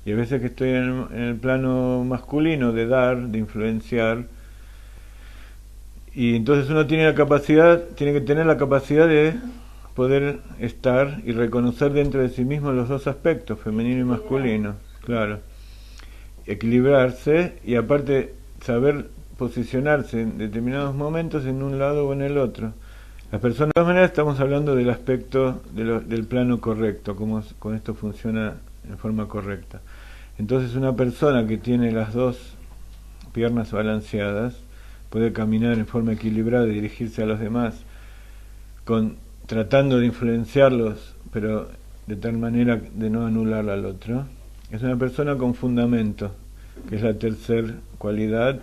y hay veces que estoy en el plano masculino de dar, de influenciar. Y entonces uno tiene que tener la capacidad de poder estar y reconocer dentro de sí mismo los 2 aspectos, femenino y masculino, claro. Equilibrarse y aparte saber posicionarse en determinados momentos en un lado o en el otro. Las personas, de todas maneras, estamos hablando del aspecto del plano correcto, cómo con esto funciona en forma correcta. Entonces, una persona que tiene las 2 piernas balanceadas puede caminar en forma equilibrada y dirigirse a los demás, tratando de influenciarlos, pero de tal manera de no anular al otro. Es una persona con fundamento, que es la 3ª cualidad,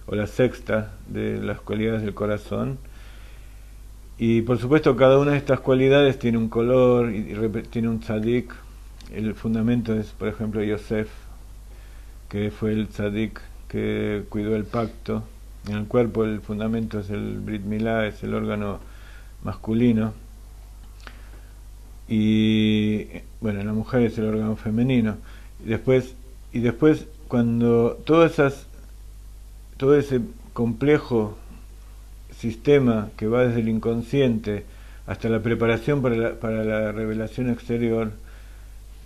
o la 6ª de las cualidades del corazón. Y por supuesto cada una de estas cualidades tiene un color y tiene un tzadik. El fundamento es, por ejemplo, Yosef, que fue el tzadik que cuidó el pacto. En el cuerpo el fundamento es el Brit Milá, es el órgano masculino. Y bueno, en la mujer es el órgano femenino. Y después cuando todo ese complejo sistema que va desde el inconsciente hasta la preparación para la revelación exterior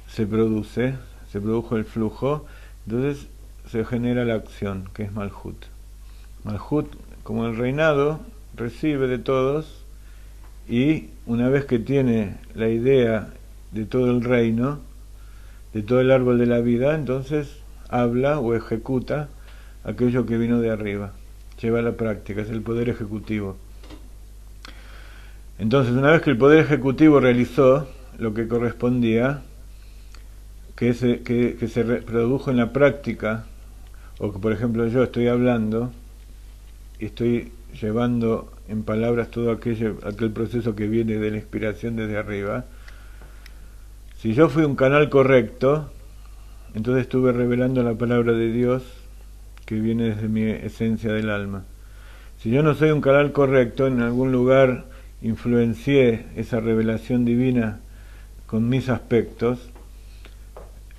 se produjo el flujo, entonces se genera la acción, que es Malhut. Malhut, como el reinado, recibe de todos, y una vez que tiene la idea de todo el reino, de todo el árbol de la vida, entonces habla o ejecuta aquello que vino de arriba, lleva a la práctica, es el poder ejecutivo. Entonces, una vez que el poder ejecutivo realizó lo que correspondía, que se reprodujo en la práctica, o que por ejemplo yo estoy hablando y estoy llevando en palabras todo aquel proceso que viene de la inspiración desde arriba, si yo fui un canal correcto, entonces estuve revelando la palabra de Dios que viene desde mi esencia del alma. Si yo no soy un canal correcto, en algún lugar influencié esa revelación divina con mis aspectos,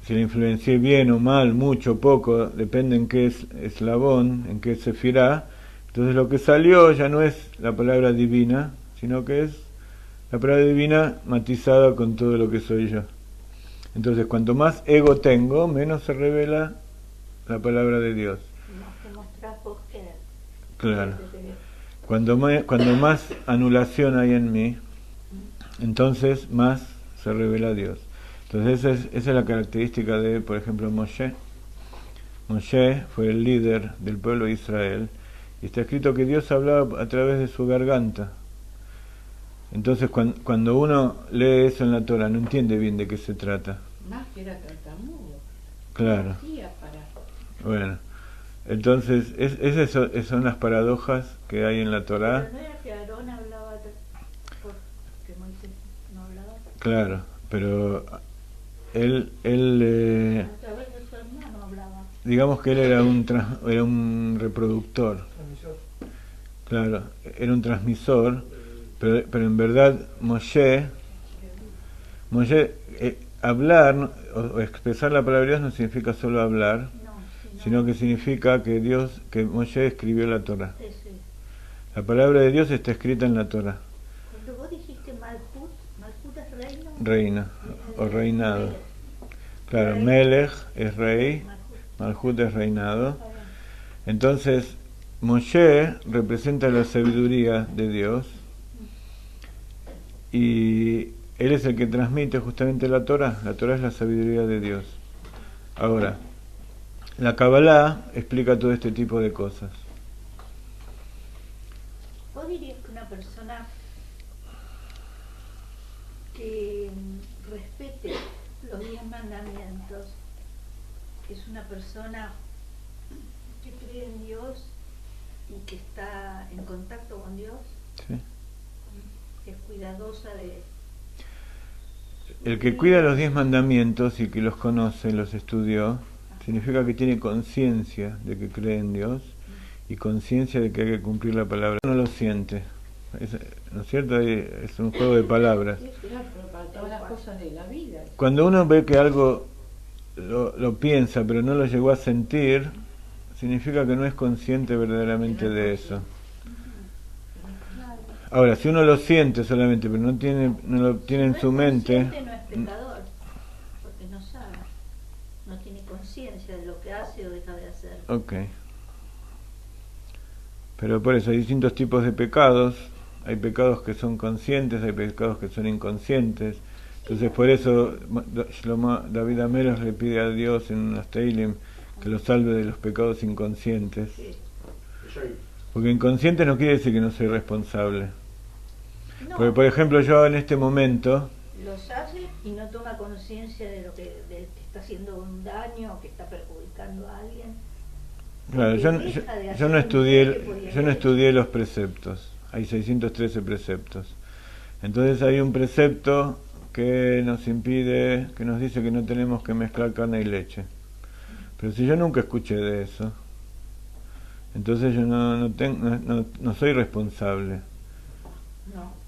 si la influencié bien o mal, mucho o poco, depende en qué eslabón, en qué sefirá, entonces lo que salió ya no es la palabra divina, sino que es la palabra divina matizada con todo lo que soy yo. Entonces, cuanto más ego tengo, menos se revela la palabra de Dios. Claro. Cuando más anulación hay en mí, entonces más se revela Dios. Entonces esa es la característica de, por ejemplo, Moshe. Moshe fue el líder del pueblo de Israel, y está escrito que Dios hablaba a través de su garganta. Entonces cuando uno lee eso en la Torah no entiende bien de qué se trata. Más que era tartamudo. Claro. Bueno, entonces esas son las paradojas que hay en la Torah. Pero no era que Aarón hablaba porque Moisés no hablaba. Claro, pero él A través de su hermano hablaba. digamos que él era un reproductor. Transmisor. Claro, era un transmisor, pero en verdad Moshe hablar o expresar la palabra de Dios no significa solo hablar, sino que significa que Moshe escribió la Torah. Sí, sí. La palabra de Dios está escrita en la Torah. Cuando vos dijiste Malhut es reino. Reina o reinado. Claro, Melech es rey, Malhut es reinado. Entonces, Moshe representa la sabiduría de Dios y él es el que transmite justamente la Torah. La Torah es la sabiduría de Dios. Ahora, la Kabbalah explica todo este tipo de cosas. ¿Vos dirías que una persona que respete los 10 mandamientos es una persona que cree en Dios y que está en contacto con Dios? Sí. Que es cuidadosa de... El que cuida los 10 mandamientos y que los conoce, los estudió, significa que tiene conciencia de que cree en Dios y conciencia de que hay que cumplir la palabra. No lo siente, ¿no es cierto? Es un juego de palabras. Sí, claro, pero para todas las cosas de la vida. Cuando uno ve que algo lo piensa pero no lo llegó a sentir, significa que no es consciente verdaderamente de eso. Ahora, si uno lo siente solamente pero no lo tiene en su mente... No es pecador, porque no sabe, no tiene conciencia de lo que hace o deja de hacer. Ok. Pero por eso hay distintos tipos de pecados. Hay pecados que son conscientes, hay pecados que son inconscientes. Entonces por eso David Amelos le pide a Dios en los Teilim que lo salve de los pecados inconscientes. Porque inconsciente no quiere decir que no soy responsable. No. Porque por ejemplo yo en este momento... Los hace y no toma conciencia de lo que está haciendo un daño o que está perjudicando a alguien. Claro, yo no estudié los preceptos. Hay 613 preceptos. Entonces hay un precepto que nos impide, que nos dice que no tenemos que mezclar carne y leche. Pero si yo nunca escuché de eso, entonces yo no soy responsable. No.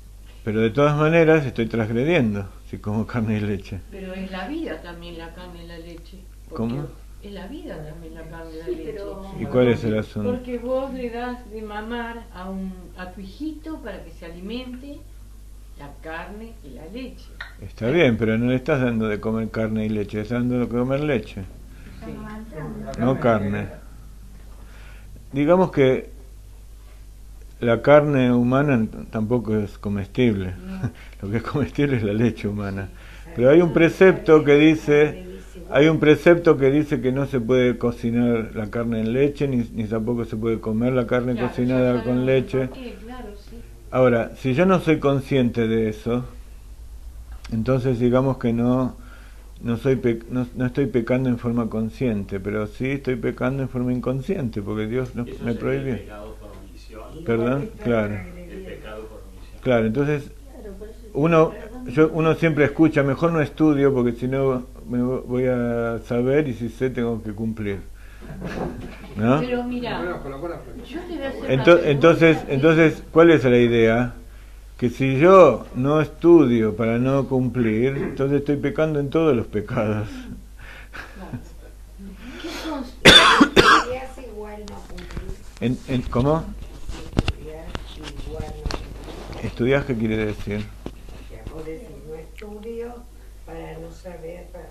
Pero de todas maneras estoy transgrediendo si como carne y leche. Pero es la vida también la carne y la leche. ¿Cómo? Es la vida también la carne y la leche. ¿Y cuál es el asunto? Porque vos le das de mamar a tu hijito para que se alimente la carne y la leche. Está bien, pero no le estás dando de comer carne y leche, le estás dando de comer leche. Sí. No carne. Digamos que la carne humana tampoco es comestible. No. Lo que es comestible es la leche humana. Pero hay un precepto que dice que no se puede cocinar la carne en leche, ni tampoco se puede comer la carne cocinada con leche. Ahora, si yo no soy consciente de eso, entonces digamos que no estoy pecando en forma consciente, pero sí estoy pecando en forma inconsciente, porque Dios me prohibió. ¿Perdón? Claro. Claro, entonces uno siempre escucha, mejor no estudio porque si no me voy a saber y si sé tengo que cumplir. ¿No? Pero mira, yo te voy a hacer entonces, ¿cuál es la idea? Que si yo no estudio para no cumplir, entonces estoy pecando en todos los pecados. Estudias igual no cumplir. ¿Cómo? Estudiar igual no cumplir. ¿Estudiar qué quiere decir? Vos decís, no estudio para no saber, para no...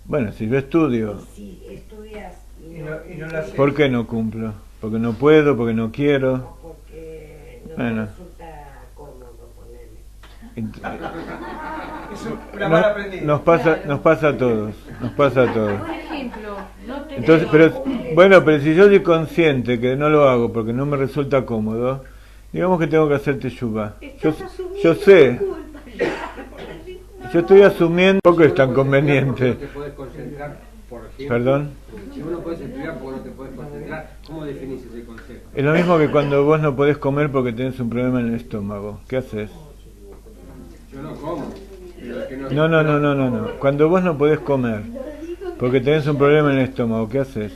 Bueno, si yo estudio... Si estudias y no lo haces. ¿Por qué no cumplo? ¿Porque no puedo? ¿Porque no quiero? No, porque no bueno. resulta cómodo ponerle. Nos pasa a todos. por ejemplo, Entonces, pero si yo soy consciente que no lo hago porque no me resulta cómodo, Digamos que tengo que hacer teshuvá. Estás asumiendo Yo sé. la culpa. Yo estoy asumiendo, tampoco es tan conveniente. No te puedes concentrar, por ejemplo. ¿Perdón? Si vos no puedes estudiar porque no te puedes concentrar, ¿cómo definís ese concepto? Es lo mismo que cuando vos no podés comer porque tenés un problema en el estómago. ¿Qué haces? Yo no como. Pero es que No. Cuando vos no podés comer porque tenés un problema en el estómago, ¿qué haces?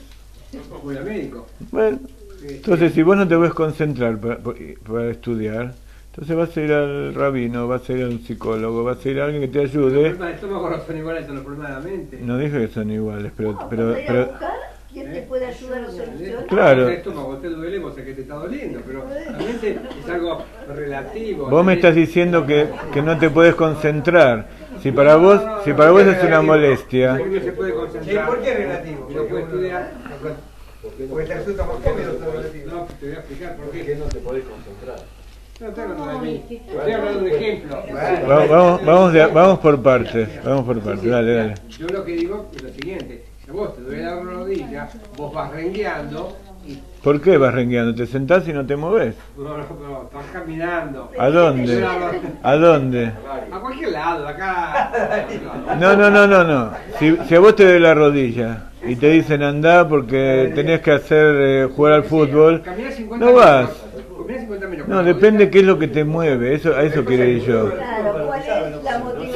Voy al médico. Bueno, entonces si vos no te podés concentrar para estudiar, entonces vas a ir al rabino, vas a ir a un psicólogo, vas a ir a alguien que te Los ayude. problemas del estómago no son iguales a los problemas de la mente. No dije que son iguales, pero ¿Vas a ir a buscar quién te puede ayudar a solucionar? Claro. El estómago te duele, vos sabés que te está doliendo, pero la mente es algo relativo. Vos me estás diciendo que no te podés concentrar. Si para vos es una molestia. ¿Por qué no se puede concentrar? ¿Por qué es relativo? Y no puede estudiar. Porque te resulta más cómodo todo relativo. No, te voy a explicar por qué. ¿Por qué no te podés concentrar? No estoy hablando de mí. Estoy hablando de un ejemplo. Vamos por partes. Dale. Yo lo que digo es lo siguiente. Si a vos te duele la rodilla, vos vas rengueando y... ¿Por qué vas rengueando? ¿Te sentás y no te movés? No, estás caminando. ¿A dónde? ¿A dónde? A cualquier lado, acá. No. Si a vos te duele la rodilla y te dicen andá porque tenés que hacer jugar al fútbol, no vas. No, depende qué es lo que te mueve, a eso quiero ir yo. Claro, ¿cuál es la motivación?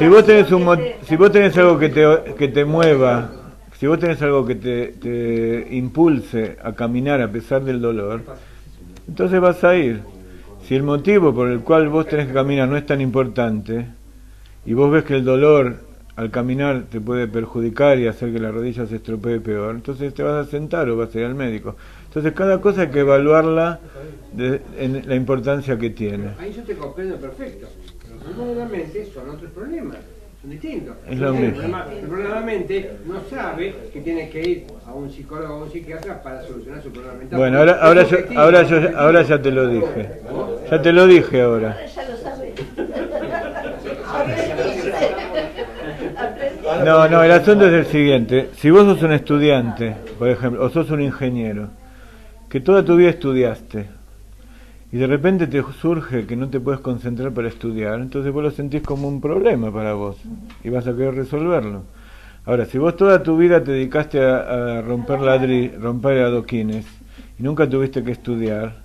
Si vos tenés algo que te mueva, si vos tenés algo que te impulse a caminar a pesar del dolor, entonces vas a ir. Si el motivo por el cual vos tenés que caminar no es tan importante, y vos ves que el dolor al caminar te puede perjudicar y hacer que la rodilla se estropee peor, entonces te vas a sentar o vas a ir al médico. Entonces cada cosa hay que evaluarla en la importancia que tiene. Ahí yo te comprendo perfecto. Pero los problemas de la mente son otros problemas. Son distintos. Es lo mismo. El problema de la mente no sabe que tiene que ir a un psicólogo o a un psiquiatra para solucionar su problema mental. Bueno, ahora ya te lo dije. Ya te lo dije ahora. Ya lo sabes. No, el asunto es el siguiente. Si vos sos un estudiante, por ejemplo, o sos un ingeniero, que toda tu vida estudiaste, y de repente te surge que no te puedes concentrar para estudiar, entonces vos lo sentís como un problema para vos, y vas a querer resolverlo. Ahora, si vos toda tu vida te dedicaste a romper adoquines, y nunca tuviste que estudiar,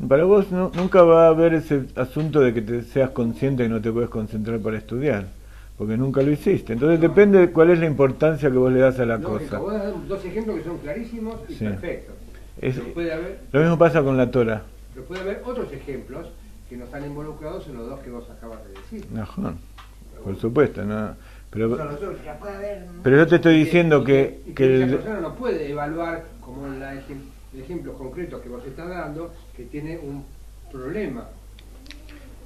para vos nunca va a haber ese asunto de que te seas consciente que no te puedes concentrar para estudiar, porque nunca lo hiciste. Entonces depende de cuál es la importancia que vos le das a la cosa. Vos das dos ejemplos que son clarísimos y perfectos. Lo mismo pasa con la Torah. Pero puede haber otros ejemplos que no están involucrados en los dos que vos acabas de decir. Ajá, por supuesto, no. Pero yo te estoy diciendo que la persona no puede evaluar como el ejemplo concreto que vos estás dando, que tiene un problema.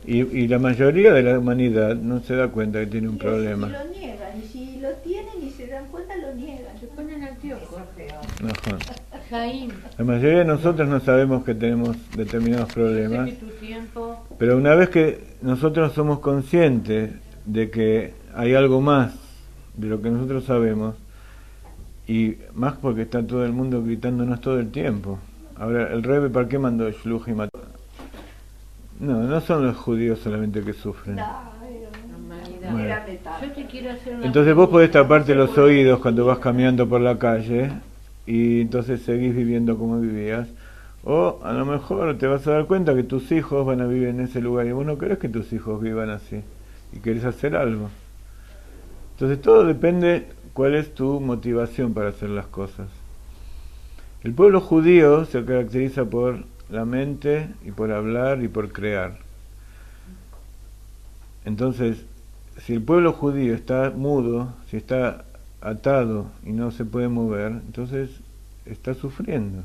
Y la mayoría de la humanidad no se da cuenta que tiene un problema. Y lo niegan, y si lo tienen y se dan cuenta, lo niegan. Se ponen al piojo. Ajá. Jaime. La mayoría de nosotros no sabemos que tenemos determinados problemas, pero una vez que nosotros somos conscientes de que hay algo más de lo que nosotros sabemos, y más porque está todo el mundo gritándonos todo el tiempo. Ahora, el Rebbe, ¿para qué mandó Shluchim? No son los judíos solamente que sufren. Bueno. Yo te quiero hacer una Entonces vos podés taparte los oídos cuando vas caminando por la calle y entonces seguís viviendo como vivías, o a lo mejor te vas a dar cuenta que tus hijos van a vivir en ese lugar y vos no querés que tus hijos vivan así y querés hacer algo. Entonces todo depende cuál es tu motivación para hacer las cosas. El pueblo judío se caracteriza por la mente y por hablar y por crear. Entonces, si el pueblo judío está mudo, si está atado y no se puede mover, entonces está sufriendo.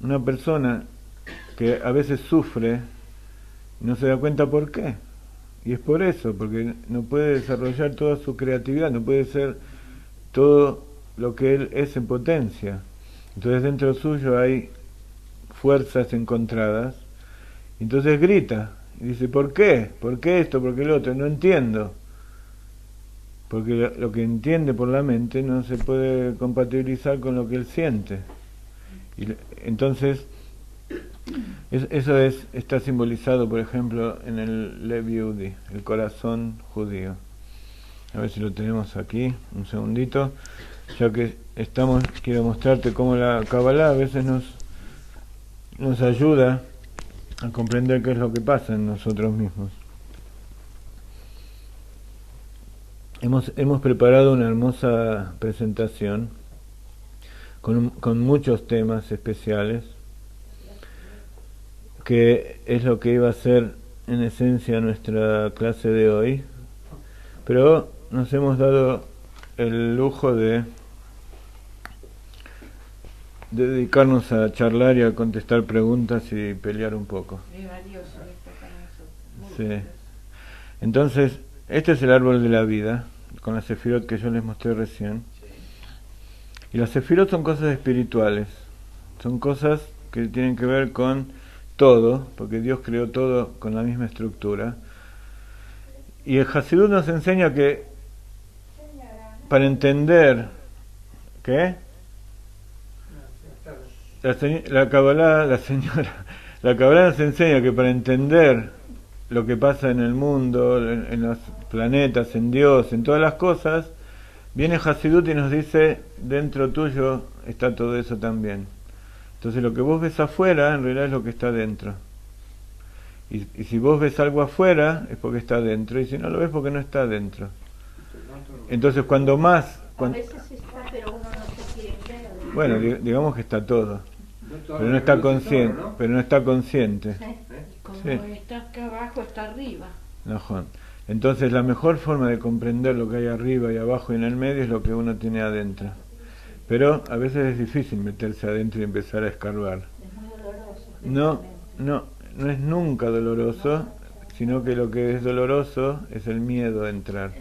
Una persona que a veces sufre no se da cuenta por qué. Y es por eso, porque no puede desarrollar toda su creatividad, no puede ser todo lo que él es en potencia. Entonces dentro suyo hay fuerzas encontradas, entonces grita y dice, ¿por qué? ¿Por qué esto? ¿Por qué lo otro? No entiendo. Porque lo que entiende por la mente no se puede compatibilizar con lo que él siente. Y entonces Eso está simbolizado, por ejemplo, en el Lev Yehudi, el corazón judío. A ver si lo tenemos aquí, un segundito. Ya que quiero mostrarte cómo la Kabbalah a veces nos ayuda a comprender qué es lo que pasa en nosotros mismos. Hemos preparado una hermosa presentación con muchos temas especiales, que es lo que iba a ser en esencia nuestra clase de hoy, pero nos hemos dado el lujo de dedicarnos a charlar y a contestar preguntas y pelear un poco. Es valioso esto para nosotros. Sí. Entonces, este es el árbol de la vida, con las sefirot que yo les mostré recién. Y las sefirot son cosas espirituales, son cosas que tienen que ver con todo, porque Dios creó todo con la misma estructura. Y el Hasidut nos enseña que para entender ¿qué? La Kabbalah nos enseña que para entender lo que pasa en el mundo, en los planetas, en Dios, en todas las cosas, viene Hasidut y nos dice, dentro tuyo está todo eso también. Entonces lo que vos ves afuera, en realidad es lo que está dentro. Y si vos ves algo afuera, es porque está dentro, y si no lo ves, porque no está dentro. Entonces cuando más... A veces está, pero uno no se quiere creer. Bueno, digamos que está todo, pero no está consciente, pero no está consciente. Como Sí. está acá abajo, está arriba. Najón. Entonces la mejor forma de comprender lo que hay arriba y abajo y en el medio es lo que uno tiene adentro. Pero a veces es difícil meterse adentro y empezar a escarbar. Es muy doloroso. No es nunca doloroso, sino que lo que es doloroso es el miedo a entrar.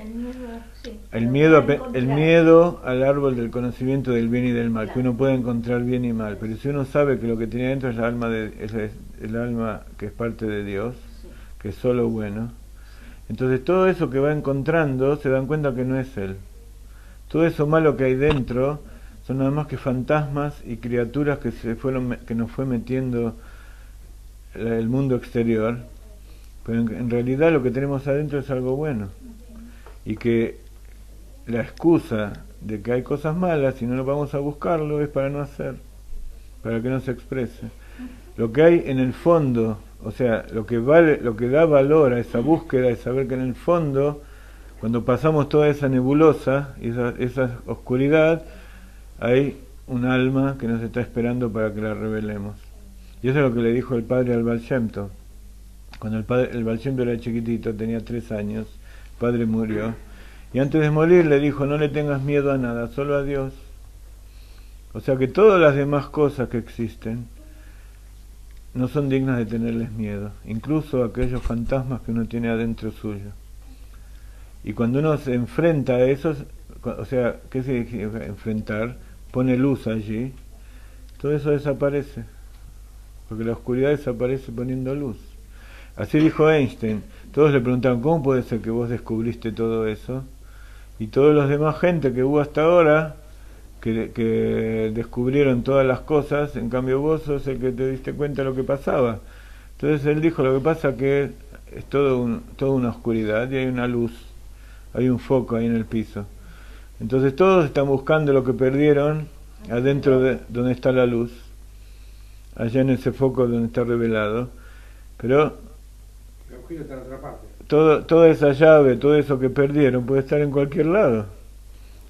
El miedo al árbol del conocimiento del bien y del mal, que uno puede encontrar bien y mal, pero si uno sabe que lo que tiene adentro es el alma que es parte de Dios, que es solo bueno, entonces todo eso que va encontrando se dan cuenta que no es Él. Todo eso malo que hay dentro son nada más que fantasmas y criaturas que nos fue metiendo el mundo exterior, pero en realidad lo que tenemos adentro es algo bueno, y que la excusa de que hay cosas malas y no lo vamos a buscarlo es para no hacer, para que no se exprese. Lo que hay en el fondo, o sea, lo que da valor a esa búsqueda es saber que en el fondo, cuando pasamos toda esa nebulosa, esa oscuridad, hay un alma que nos está esperando para que la revelemos. Y eso es lo que le dijo el padre al Baal Shem Tov. Cuando el Baal Shem Tov era chiquitito, tenía 3 años, el padre murió, y antes de morir le dijo, no le tengas miedo a nada, solo a Dios. O sea que todas las demás cosas que existen no son dignas de tenerles miedo, incluso aquellos fantasmas que uno tiene adentro suyo. Y cuando uno se enfrenta a esos, o sea, ¿qué significa enfrentar? Pone luz allí, todo eso desaparece, porque la oscuridad desaparece poniendo luz. Así dijo Einstein. Todos le preguntaron, ¿cómo puede ser que vos descubriste todo eso? Y todos los demás gente que hubo hasta ahora, que descubrieron todas las cosas, en cambio vos sos el que te diste cuenta de lo que pasaba. Entonces él dijo, lo que pasa que es toda una oscuridad y hay una luz, hay un foco ahí en el piso. Entonces todos están buscando lo que perdieron adentro de donde está la luz, allá en ese foco donde está revelado, pero toda esa llave, todo eso que perdieron puede estar en cualquier lado.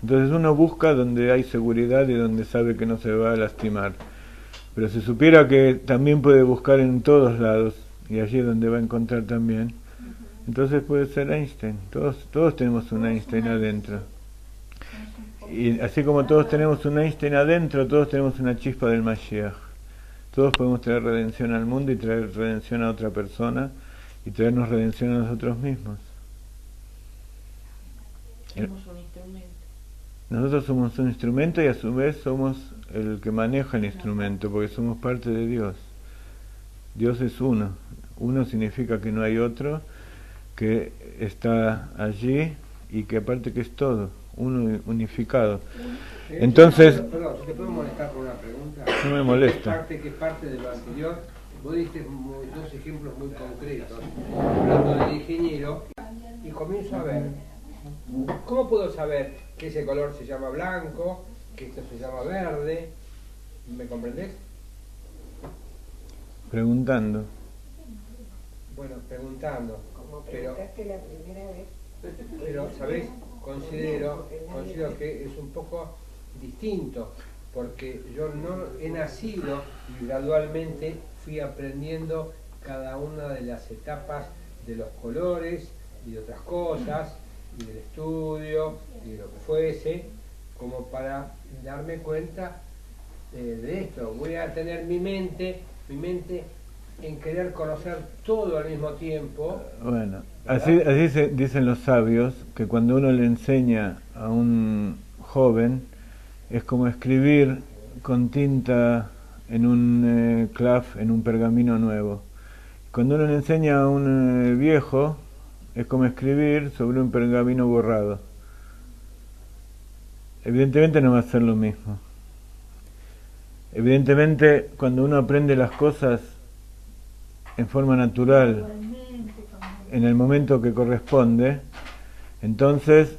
Entonces uno busca donde hay seguridad y donde sabe que no se va a lastimar, pero si supiera que también puede buscar en todos lados y allí es donde va a encontrar también, entonces puede ser Einstein. Todos tenemos un Einstein adentro. Y así como todos tenemos un Einstein adentro, todos tenemos una chispa del Mashiach. Todos podemos traer redención al mundo y traer redención a otra persona y traernos redención a nosotros mismos. Somos un instrumento. Nosotros somos un instrumento y a su vez somos el que maneja el instrumento, porque somos parte de Dios. Dios es uno. Uno significa que no hay otro, que está allí y que aparte que es todo, uno unificado. Entonces, perdón, ¿te puedo molestar con una pregunta? No me molesta. Que es parte de lo anterior, vos diste dos ejemplos muy concretos, hablando del ingeniero, y comienzo a ver, ¿cómo puedo saber que ese color se llama blanco, que esto se llama verde? ¿Me comprendés? Preguntando. Bueno, preguntando. Como Pero, preguntaste la primera vez. pero ¿sabés? Considero que es un poco distinto, porque yo no he nacido y gradualmente fui aprendiendo cada una de las etapas de los colores y de otras cosas, y del estudio, y de lo que fuese, como para darme cuenta de esto. Voy a tener mi mente en querer conocer todo al mismo tiempo. Bueno, así dicen los sabios, que cuando uno le enseña a un joven, es como escribir con tinta en un clav, en un pergamino nuevo. Cuando uno le enseña a un viejo, es como escribir sobre un pergamino borrado. Evidentemente no va a ser lo mismo. Evidentemente, cuando uno aprende las cosas en forma natural, en el momento que corresponde, entonces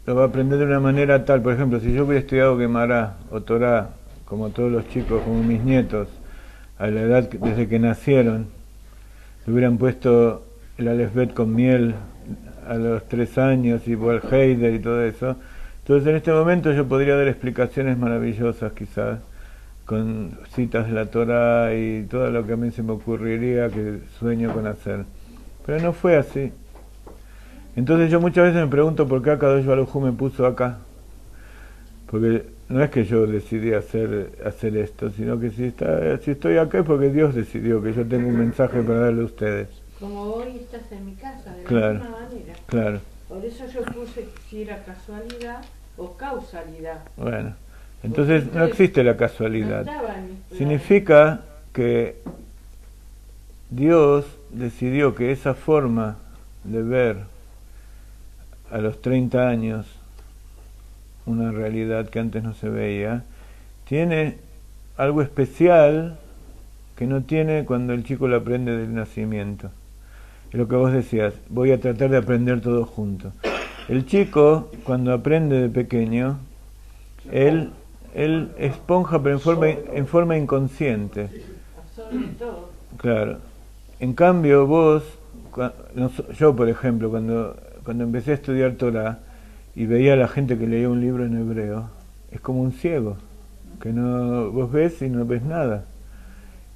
lo va a aprender de una manera tal. Por ejemplo, si yo hubiera estudiado Gemara o Torah, como todos los chicos, como mis nietos, a la edad desde que nacieron, le hubieran puesto el alefbet con miel a los 3 años y el Heider y todo eso, entonces en este momento yo podría dar explicaciones maravillosas quizás, con citas de la Torah y todo lo que a mí se me ocurriría que sueño con hacer. Pero no fue así. Entonces yo muchas veces me pregunto por qué Akadosh Baruj Hu me puso acá. Porque no es que yo decidí hacer esto, sino que si estoy acá es porque Dios decidió que yo tenga un mensaje para darle a ustedes. Como hoy estás en mi casa, de Claro, la misma manera. Claro. Por eso yo puse si era casualidad o causalidad. Bueno, entonces no existe la casualidad. No estaba en mis planes. Significa que Dios decidió que esa forma de ver a los 30 años una realidad que antes no se veía, tiene algo especial que no tiene cuando el chico lo aprende del nacimiento. Es lo que vos decías, voy a tratar de aprender todo junto. El chico, cuando aprende de pequeño, él esponja, pero en forma inconsciente. Absorbe todo. Claro. En cambio, vos, yo por ejemplo, cuando empecé a estudiar Torah y veía a la gente que leía un libro en hebreo, es como un ciego, que no vos ves y no ves nada.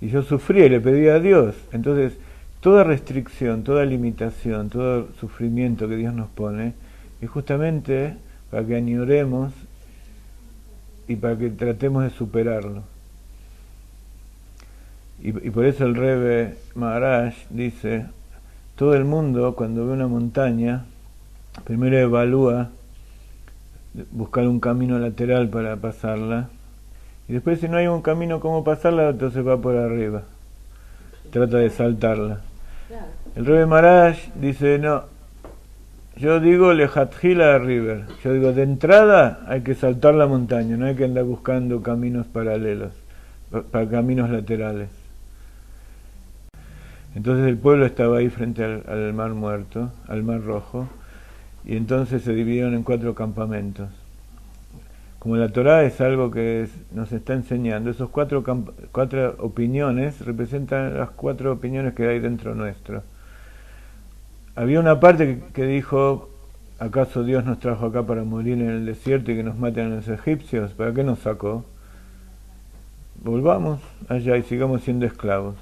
Y yo sufría y le pedía a Dios. Entonces, toda restricción, toda limitación, todo sufrimiento que Dios nos pone, es justamente para que añoremos y para que tratemos de superarlo. Y por eso el Rebbe Maharaj dice, todo el mundo cuando ve una montaña, primero evalúa buscar un camino lateral para pasarla, y después si no hay un camino como pasarla, entonces va por arriba, trata de saltarla. El Rebbe Maharaj dice, no, yo digo lejatjila river, yo digo de entrada hay que saltar la montaña, no hay que andar buscando caminos paralelos, para caminos laterales. Entonces el pueblo estaba ahí frente al Mar Muerto, al Mar Rojo, y entonces se dividieron en 4 campamentos. Como la Torá es algo que nos está enseñando, esos 4 opiniones representan las 4 opiniones que hay dentro nuestro. Había una parte que dijo, ¿acaso Dios nos trajo acá para morir en el desierto y que nos maten a los egipcios? ¿Para qué nos sacó? Volvamos allá y sigamos siendo esclavos.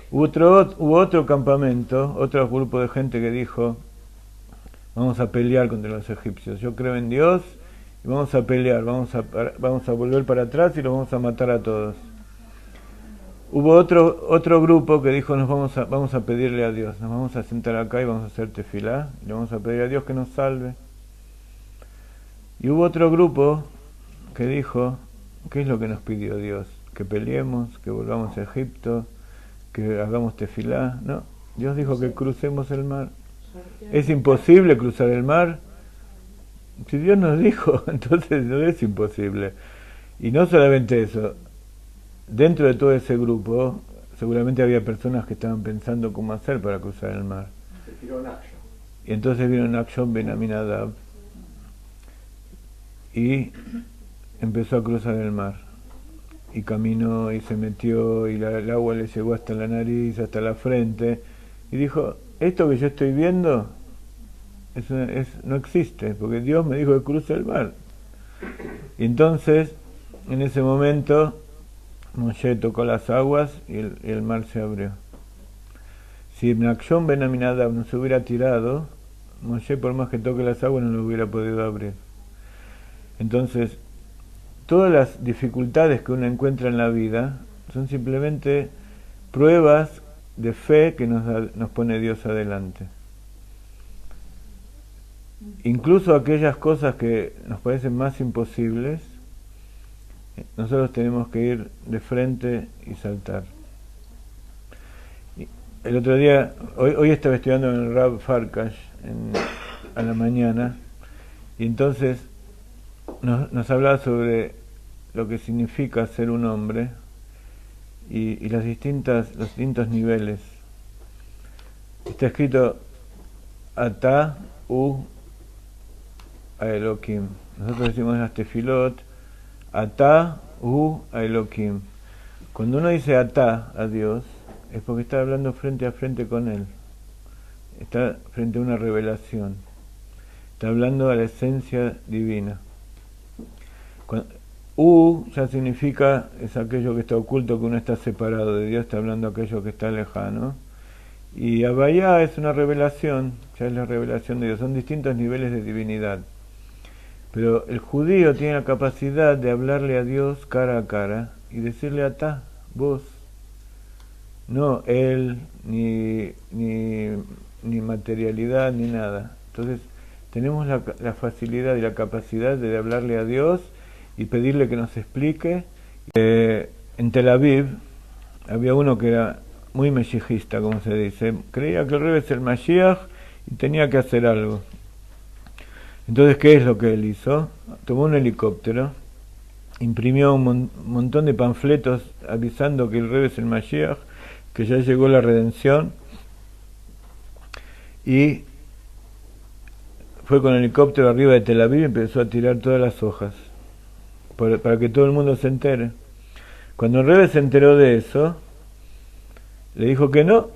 Hubo otro campamento, otro grupo de gente que dijo, vamos a pelear contra los egipcios, yo creo en Dios y vamos a pelear, vamos a volver para atrás y los vamos a matar a todos. Hubo otro grupo que dijo, vamos a pedirle a Dios, nos vamos a sentar acá y vamos a hacer tefilá, y le vamos a pedir a Dios que nos salve. Y hubo otro grupo que dijo, ¿qué es lo que nos pidió Dios? Que peleemos, que volvamos a Egipto, que hagamos tefilá. No, Dios dijo que crucemos el mar. ¿Es imposible cruzar el mar? Si Dios nos dijo, entonces no es imposible. Y no solamente eso, dentro de todo ese grupo seguramente había personas que estaban pensando cómo hacer para cruzar el mar. Se tiró Nacho. Y entonces vino Nachshon ben Aminadab y empezó a cruzar el mar. Y caminó y se metió y el agua le llegó hasta la nariz, hasta la frente. Y dijo, esto que yo estoy viendo no existe, porque Dios me dijo que cruce el mar. Y entonces, en ese momento, Moshe tocó las aguas y el mar se abrió. Si Nachshon ben Aminadab no se hubiera tirado, Moshe, por más que toque las aguas, no lo hubiera podido abrir. Entonces, todas las dificultades que uno encuentra en la vida son simplemente pruebas de fe que nos pone Dios adelante. Incluso aquellas cosas que nos parecen más imposibles, nosotros tenemos que ir de frente y saltar. El otro día, hoy estaba estudiando en el Rav Farkash a la mañana, y entonces nos hablaba sobre lo que significa ser un hombre y los distintos niveles. Está escrito Ata U Elohim. Nosotros decimos las tefilot Ata U Elohim. Cuando uno dice Ata a Dios, es porque está hablando frente a frente con Él. Está frente a una revelación. Está hablando a la esencia divina. Ya significa, es aquello que está oculto, que uno está separado de Dios, está hablando aquello que está lejano. Y Abayá es una revelación, ya es la revelación de Dios. Son distintos niveles de divinidad. Pero el judío tiene la capacidad de hablarle a Dios cara a cara y decirle Atá, vos. No él, ni materialidad, ni nada. Entonces, tenemos la facilidad y la capacidad de hablarle a Dios y pedirle que nos explique. En Tel Aviv había uno que era muy meshijista, como se dice. Creía que el Rebbe es el Mashiach y tenía que hacer algo. Entonces, ¿qué es lo que él hizo? Tomó un helicóptero, imprimió un montón de panfletos avisando que el Rebbe es el Mashiach, que ya llegó la redención, y fue con el helicóptero arriba de Tel Aviv y empezó a tirar todas las hojas para que todo el mundo se entere. Cuando el Rebbe se enteró de eso, le dijo que no,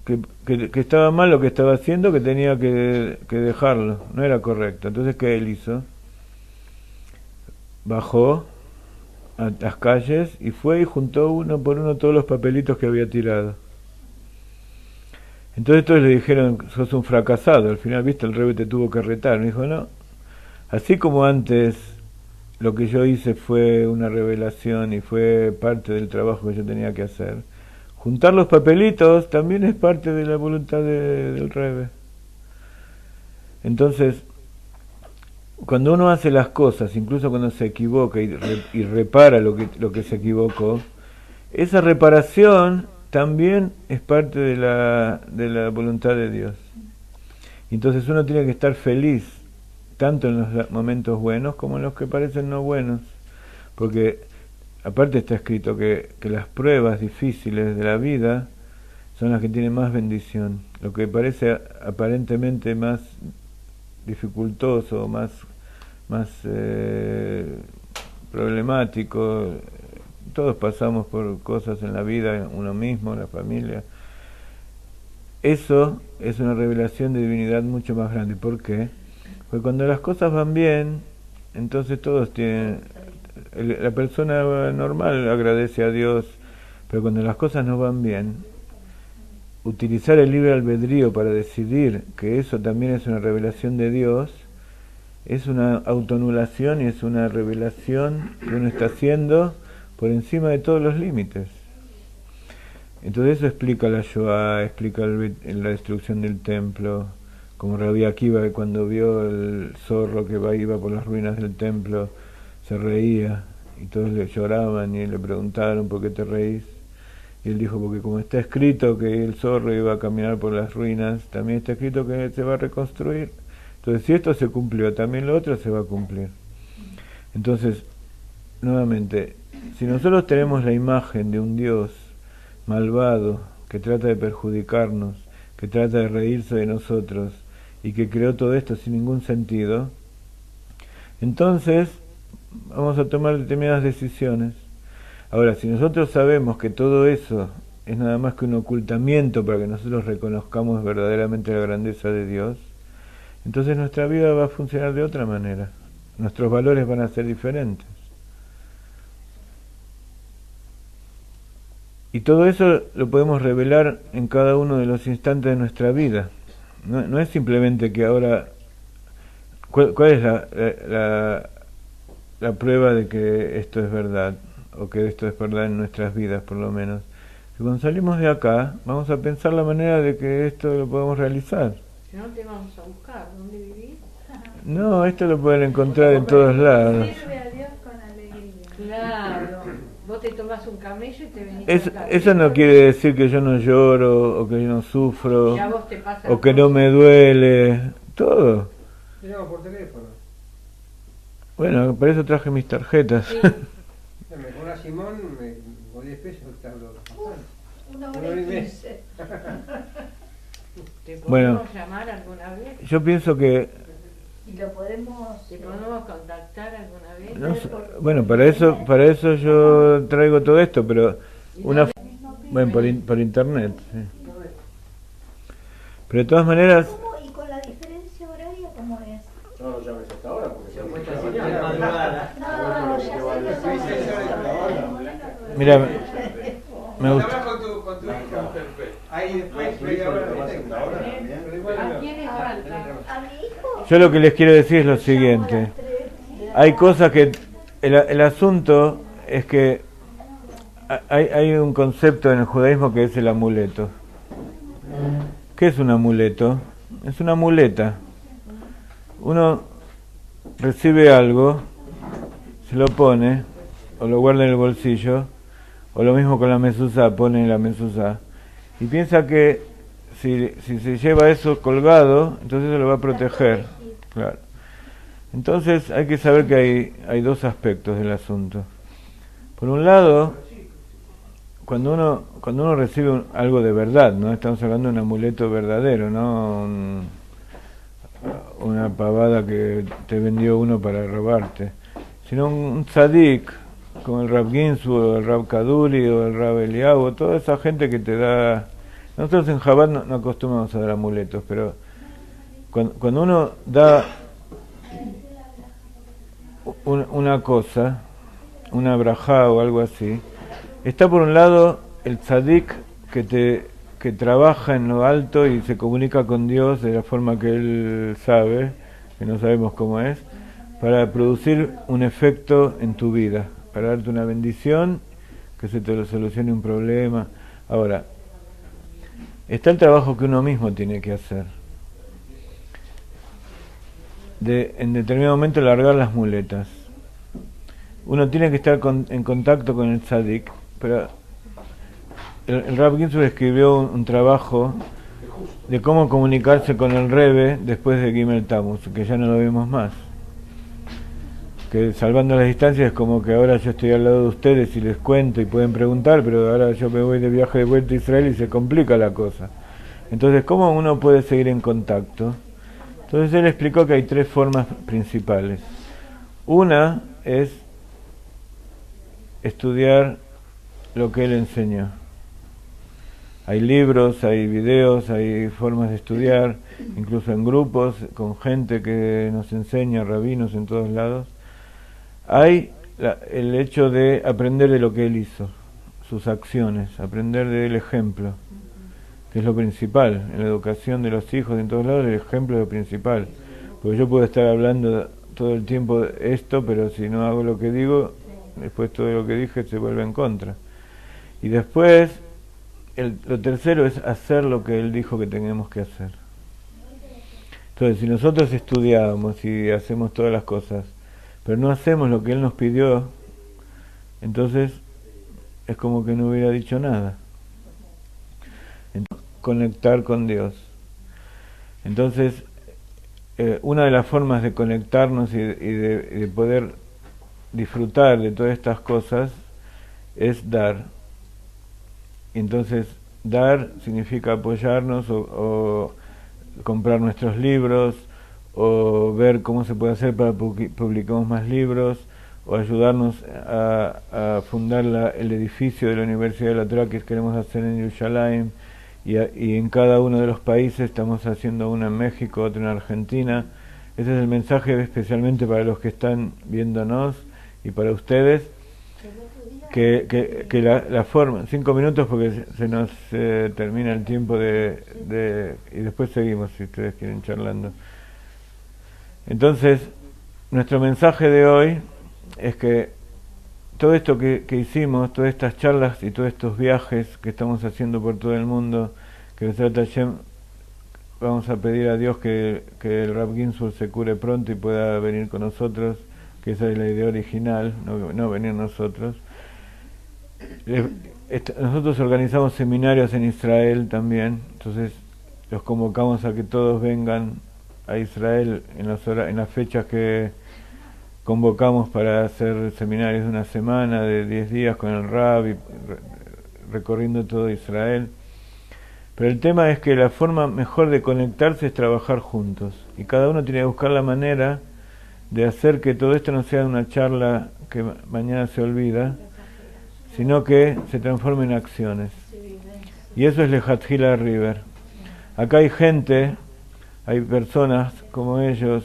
que estaba mal lo que estaba haciendo, que tenía que dejarlo, no era correcto. Entonces, ¿qué él hizo? Bajó a las calles y fue y juntó uno por uno todos los papelitos que había tirado. Entonces todos le dijeron, sos un fracasado. Al final, viste, el Rebbe te tuvo que retar. Me dijo, no, así como antes lo que yo hice fue una revelación y fue parte del trabajo que yo tenía que hacer, juntar los papelitos también es parte de la voluntad del Rebbe. Entonces, cuando uno hace las cosas, incluso cuando se equivoca y repara lo que se equivocó, esa reparación también es parte de la voluntad de Dios. Entonces uno tiene que estar feliz, tanto en los momentos buenos como en los que parecen no buenos, porque aparte está escrito que las pruebas difíciles de la vida son las que tienen más bendición. Lo que parece aparentemente más dificultoso, más problemático, todos pasamos por cosas en la vida, uno mismo, la familia. Eso es una revelación de divinidad mucho más grande. ¿Por qué? Porque cuando las cosas van bien, entonces todos tienen... La persona normal agradece a Dios, pero cuando las cosas no van bien, utilizar el libre albedrío para decidir que eso también es una revelación de Dios, es una autoanulación y es una revelación que uno está haciendo por encima de todos los límites. Entonces eso explica la Shoah, explica la destrucción del templo, como Rabbi Akiva, cuando vio el zorro que iba por las ruinas del templo, se reía y todos le lloraban y le preguntaron ¿por qué te reís? Y él dijo, porque como está escrito que el zorro iba a caminar por las ruinas, también está escrito que se va a reconstruir. Entonces, si esto se cumplió, también lo otro se va a cumplir. Entonces, nuevamente, si nosotros tenemos la imagen de un Dios malvado, que trata de perjudicarnos, que trata de reírse de nosotros y que creó todo esto sin ningún sentido, entonces vamos a tomar determinadas decisiones. Ahora, si nosotros sabemos que todo eso es nada más que un ocultamiento para que nosotros reconozcamos verdaderamente la grandeza de Dios, entonces nuestra vida va a funcionar de otra manera. Nuestros valores van a ser diferentes. Y todo eso lo podemos revelar en cada uno de los instantes de nuestra vida. No es simplemente que ahora... ¿Cuál es la prueba de que esto es verdad? O que esto es verdad en nuestras vidas, por lo menos. Que cuando salimos de acá, vamos a pensar la manera de que esto lo podemos realizar. Si no te vamos a buscar, ¿dónde vivís? No, esto lo pueden encontrar en todos lados. Sirve a Dios con alegría. Claro, vos te tomás un camello y te venís acá. Eso no quiere decir que yo no lloro, o que yo no sufro, Ya vos te pasas o que no me duele, todo. Te llamo por teléfono. Bueno, por eso traje mis tarjetas. Sí. Me cobra Simón, con 10 pesos te hablo. Una hora y 15. ¿Te podemos Bueno, llamar alguna vez? yo pienso que... Y lo podemos... ¿Te podemos contactar alguna vez? No sé, bueno, para eso yo traigo todo esto, pero bueno, por internet, sí. Pero de todas maneras, ¿Cómo? ¿Y con la diferencia horaria cómo es? No lo llames hasta ahora porque se muestra muestra señal. madrugada. No, ya sé que mira, me gusta. Hablas con tu hijo. Ahí después media hora ¿A quiénes falta? a mi hijo... Yo lo que les quiero decir es lo siguiente. Hay cosas que... El asunto es que hay un concepto en el judaísmo que es el amuleto. ¿Qué es un amuleto? Es una muleta. Uno recibe algo, se lo pone, o lo guarda en el bolsillo, o lo mismo con la mezuzá, pone en la mezuzá, y piensa que si se lleva eso colgado, entonces eso lo va a proteger. Claro. Entonces hay que saber que hay dos aspectos del asunto. Por un lado, cuando uno recibe algo de verdad, no estamos hablando de un amuleto verdadero, no una pavada que te vendió uno para robarte, sino un tzadik, como el Rav Ginsburg, o el Rav Kaduri, o el Rav Eliyahu, toda esa gente que te da... Nosotros en Chabad no acostumbramos a dar amuletos, pero cuando uno da una cosa, una brajá o algo así, está por un lado el tzadik que trabaja en lo alto y se comunica con Dios de la forma que él sabe, que no sabemos cómo es, para producir un efecto en tu vida, para darte una bendición, que se te solucione un problema. Ahora, está el trabajo que uno mismo tiene que hacer. En determinado momento largar las muletas. Uno tiene que estar en contacto con el tzadik, pero el Rav Ginsburg escribió un trabajo de cómo comunicarse con el Rebbe después de Gimel Tammuz, que ya no lo vemos más. Que salvando las distancias es como que ahora yo estoy al lado de ustedes y les cuento y pueden preguntar, pero ahora yo me voy de viaje de vuelta a Israel y se complica la cosa. Entonces, ¿cómo uno puede seguir en contacto? Entonces él explicó que hay tres formas principales. Una es estudiar lo que él enseñó. Hay libros, hay videos, hay formas de estudiar, incluso en grupos, con gente que nos enseña, rabinos en todos lados. Hay el hecho de aprender de lo que él hizo, sus acciones, aprender del ejemplo, que es lo principal. En la educación de los hijos en todos lados el ejemplo es lo principal. Porque yo puedo estar hablando todo el tiempo de esto, pero si no hago lo que digo, después todo lo que dije se vuelve en contra. Y después, lo tercero es hacer lo que él dijo que tenemos que hacer. Entonces, si nosotros estudiamos y hacemos todas las cosas, pero no hacemos lo que él nos pidió, entonces es como que no hubiera dicho nada. Entonces, conectar con Dios. Entonces, una de las formas de conectarnos y de poder disfrutar de todas estas cosas es dar. entonces dar significa apoyarnos o comprar nuestros libros, o ver cómo se puede hacer para que publiquemos más libros, o ayudarnos a fundar el edificio de la Universidad de la Torá que queremos hacer en Yerushalayim, y en cada uno de los países estamos haciendo una en México, otra en Argentina. Ese es el mensaje especialmente para los que están viéndonos y para ustedes, que la forma, 5 minutos porque se nos termina el tiempo y después seguimos si ustedes quieren charlando. Entonces, nuestro mensaje de hoy es que todo esto que hicimos, todas estas charlas y todos estos viajes que estamos haciendo por todo el mundo, que Besrat Hashem, vamos a pedir a Dios que el Rav Ginsburg se cure pronto y pueda venir con nosotros, que esa es la idea original, no venir nosotros. Nosotros organizamos seminarios en Israel también, entonces los convocamos a que todos vengan a Israel en las fechas que convocamos para hacer seminarios de una semana, de 10 días con el Rav, recorriendo todo Israel. Pero el tema es que la forma mejor de conectarse es trabajar juntos, y cada uno tiene que buscar la manera de hacer que todo esto no sea una charla que mañana se olvida, sino que se transforme en acciones. Y eso es Lehatjila River. Acá hay gente, hay personas como ellos,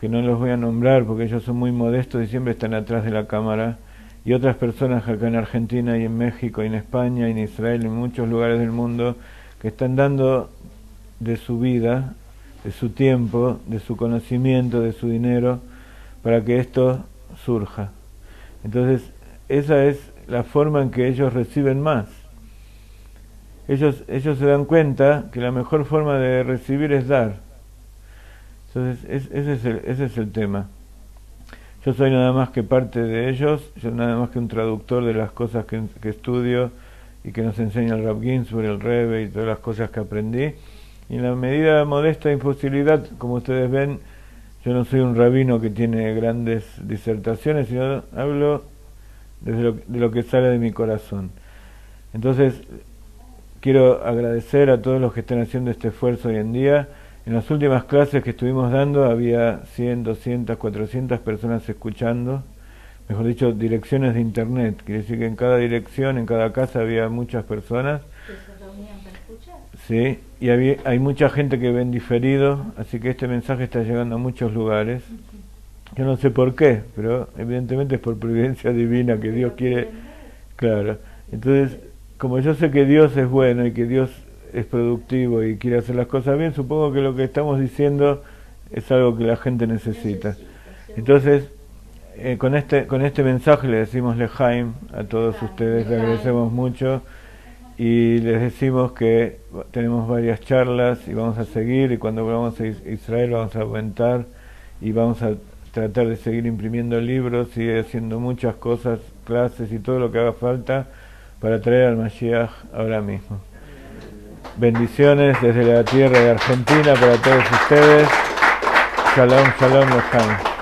que no los voy a nombrar porque ellos son muy modestos y siempre están atrás de la cámara, y otras personas acá en Argentina y en México y en España y en Israel y en muchos lugares del mundo que están dando de su vida, de su tiempo, de su conocimiento, de su dinero, para que esto surja. Entonces, esa es la forma en que ellos reciben más. Ellos se dan cuenta que la mejor forma de recibir es dar. Entonces, ese es el tema. Yo soy nada más que parte de ellos, yo nada más que un traductor de las cosas que estudio y que nos enseña el Rav Ginsburg, el Rebbe y todas las cosas que aprendí. Y en la medida modesta e imposibilidad, como ustedes ven, yo no soy un rabino que tiene grandes disertaciones, sino hablo de lo que sale de mi corazón. Entonces, quiero agradecer a todos los que están haciendo este esfuerzo hoy en día. En las últimas clases que estuvimos dando había 100, 200, 400 personas escuchando, mejor dicho, direcciones de internet. Quiere decir que en cada dirección, en cada casa había muchas personas. ¿Se reunían para escuchar? Sí, y hay mucha gente que ven diferido, así que este mensaje está llegando a muchos lugares. Yo no sé por qué, pero evidentemente es por providencia divina que Dios quiere. Claro, entonces, como yo sé que Dios es bueno y que Dios es productivo y quiere hacer las cosas bien, supongo que lo que estamos diciendo es algo que la gente necesita. Entonces, con este mensaje le decimos Lejaim a todos ustedes, le agradecemos mucho y les decimos que tenemos varias charlas y vamos a seguir, y cuando volvamos a Israel vamos a aumentar y vamos a tratar de seguir imprimiendo libros y haciendo muchas cosas, clases y todo lo que haga falta para traer al Mashiach ahora mismo. Bendiciones desde la tierra de Argentina para todos ustedes. Shalom, shalom, Lejaim.